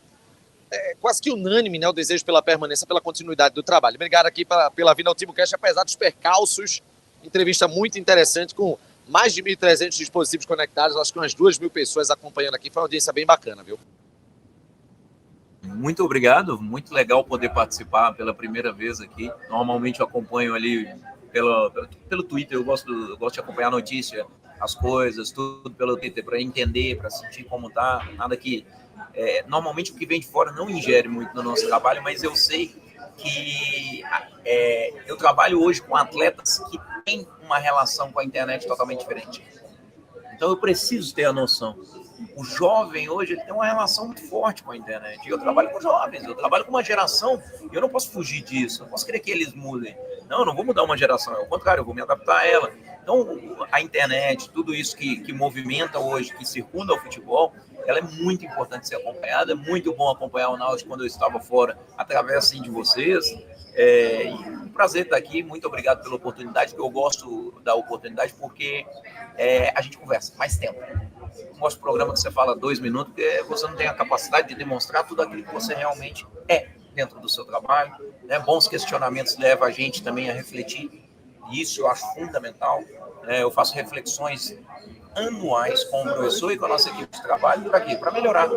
quase que unânime, né? O desejo pela permanência, pela continuidade do trabalho. Obrigado aqui pela vinda ao TimbuCast, apesar dos percalços. Entrevista muito interessante, com mais de 1.300 dispositivos conectados, acho que umas 2.000 pessoas acompanhando aqui. Foi uma audiência bem bacana, viu? Muito obrigado, muito legal poder participar pela primeira vez aqui. Normalmente eu acompanho ali pelo Twitter, eu gosto de acompanhar a notícia, as coisas, tudo pelo Twitter, para entender, para sentir como tá. Nada que... normalmente o que vem de fora não ingere muito no nosso trabalho, mas eu sei que eu trabalho hoje com atletas que têm uma relação com a internet totalmente diferente. Então eu preciso ter a noção. O jovem hoje ele tem uma relação muito forte com a internet. E eu trabalho com jovens, eu trabalho com uma geração e eu não posso fugir disso, não posso querer que eles mudem. Não, eu não vou mudar uma geração, ao contrário, eu vou me adaptar a ela. Então, a internet, tudo isso que movimenta hoje, que circunda o futebol, ela é muito importante ser acompanhada. É muito bom acompanhar o Náutico quando eu estava fora, através assim, de vocês. E um prazer estar aqui, muito obrigado pela oportunidade, que eu gosto da oportunidade, porque a gente conversa mais tempo. Eu gosto do programa que você fala 2 minutos, porque você não tem a capacidade de demonstrar tudo aquilo que você realmente é dentro do seu trabalho. Bons questionamentos levam a gente também a refletir, e isso eu acho fundamental. Eu faço reflexões anuais com o professor e com a nossa equipe de trabalho. Para quê? Para melhorar.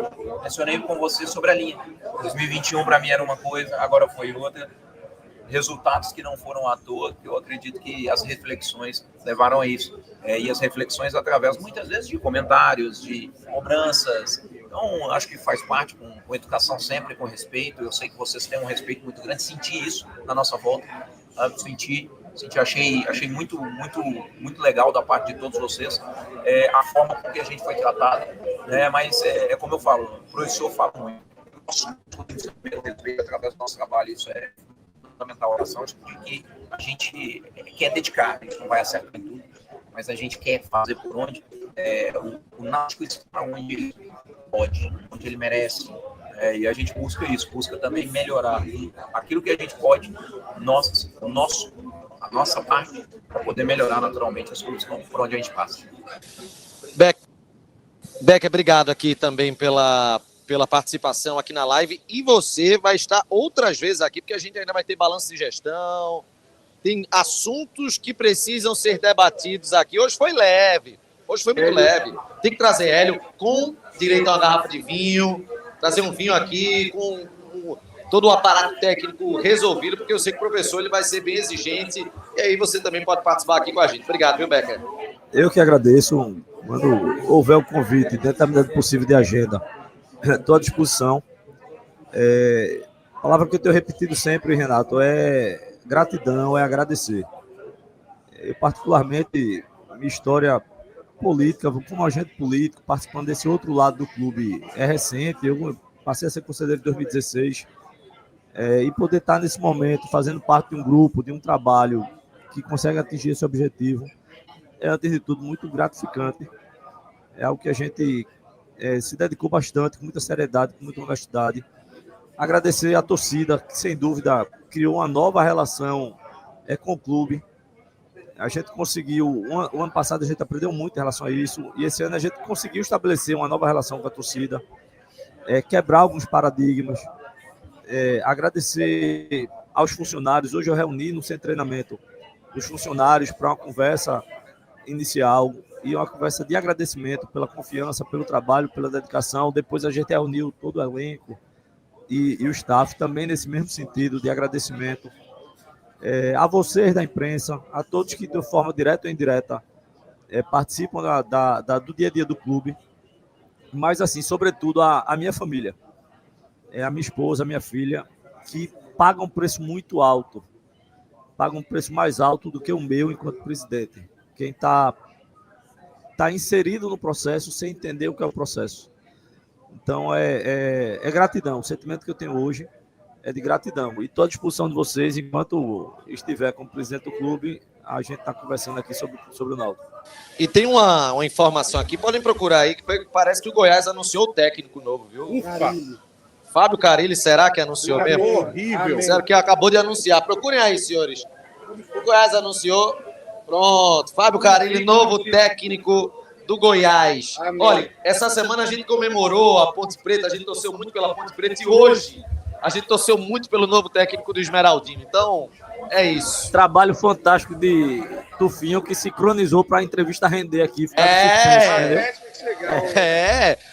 Mencionei com você sobre a linha. 2021 para mim era uma coisa, agora foi outra. Resultados que não foram à toa, que eu acredito que as reflexões levaram a isso. E as reflexões através, muitas vezes, de comentários, de cobranças. Então, acho que faz parte com educação sempre, com respeito. Eu sei que vocês têm um respeito muito grande. Senti isso na nossa volta. Achei muito, muito, muito legal da parte de todos vocês a forma com que a gente foi tratado. Mas, como eu falo, o professor fala muito. Nós respeito através do nosso trabalho. Isso é fundamental a oração de que a gente quer dedicar, a gente não vai acertar em tudo, mas a gente quer fazer por onde o Náutico está onde ele pode, onde ele merece. E a gente busca isso, busca também melhorar aquilo que a gente pode, a nossa parte, para poder melhorar naturalmente as coisas por onde a gente passa. Becker, obrigado aqui também pela participação aqui na live. E você vai estar outras vezes aqui, porque a gente ainda vai ter balanço de gestão, tem assuntos que precisam ser debatidos aqui. Hoje foi leve, hoje foi muito leve. Tem que trazer Hélio com direito a uma garrafa de vinho, trazer um vinho aqui com todo o aparato técnico resolvido, porque eu sei que o professor ele vai ser bem exigente, e aí você também pode participar aqui com a gente. Obrigado, viu, Becker? Eu que agradeço. Quando houver o convite, dentro da medida do possível de agenda, estou à disposição. A palavra que eu tenho repetido sempre, Renato, é gratidão, é agradecer. Eu, particularmente, minha história política, como agente político, participando desse outro lado do clube, é recente. Eu passei a ser conselheiro em 2016. E poder estar nesse momento, fazendo parte de um grupo, de um trabalho que consegue atingir esse objetivo, é, antes de tudo, muito gratificante. É algo que a gente se dedicou bastante, com muita seriedade, com muita honestidade. Agradecer à torcida, que sem dúvida criou uma nova relação com o clube. A gente conseguiu, o ano passado a gente aprendeu muito em relação a isso, e esse ano a gente conseguiu estabelecer uma nova relação com a torcida, quebrar alguns paradigmas, agradecer aos funcionários. Hoje eu reuni no centro de treinamento os funcionários para uma conversa inicial e uma conversa de agradecimento pela confiança, pelo trabalho, pela dedicação. Depois a gente reuniu todo o elenco e o staff também nesse mesmo sentido de agradecimento. A vocês da imprensa, a todos que de forma direta ou indireta participam do dia a dia do clube, mas assim, sobretudo a minha família, a minha esposa, a minha filha, que pagam um preço muito alto, pagam um preço mais alto do que o meu enquanto presidente. Quem está inserido no processo sem entender o que é o processo. Então, é gratidão. O sentimento que eu tenho hoje é de gratidão. E estou à disposição de vocês, enquanto estiver como presidente do clube, a gente está conversando aqui sobre o Náutico. E tem uma informação aqui, podem procurar aí, que parece que o Goiás anunciou o técnico novo, viu? Ufa! Fábio Carille, será que anunciou mesmo? Horrível. Disseram que acabou de anunciar. Procurem aí, senhores. O Goiás anunciou. Pronto, Fábio Carille, novo técnico do Goiás. Amém. Olha, essa semana a gente comemorou a Ponte Preta, a gente torceu muito pela Ponte Preta, e hoje a gente torceu muito pelo novo técnico do Esmeraldino. Então, é isso. Trabalho fantástico de Tufinho, que sincronizou para a entrevista render aqui.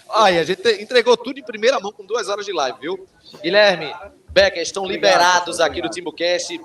Olha, a gente entregou tudo em primeira mão com 2 horas de live, viu? Guilherme, Becker, estão liberados aqui do TimbuCast.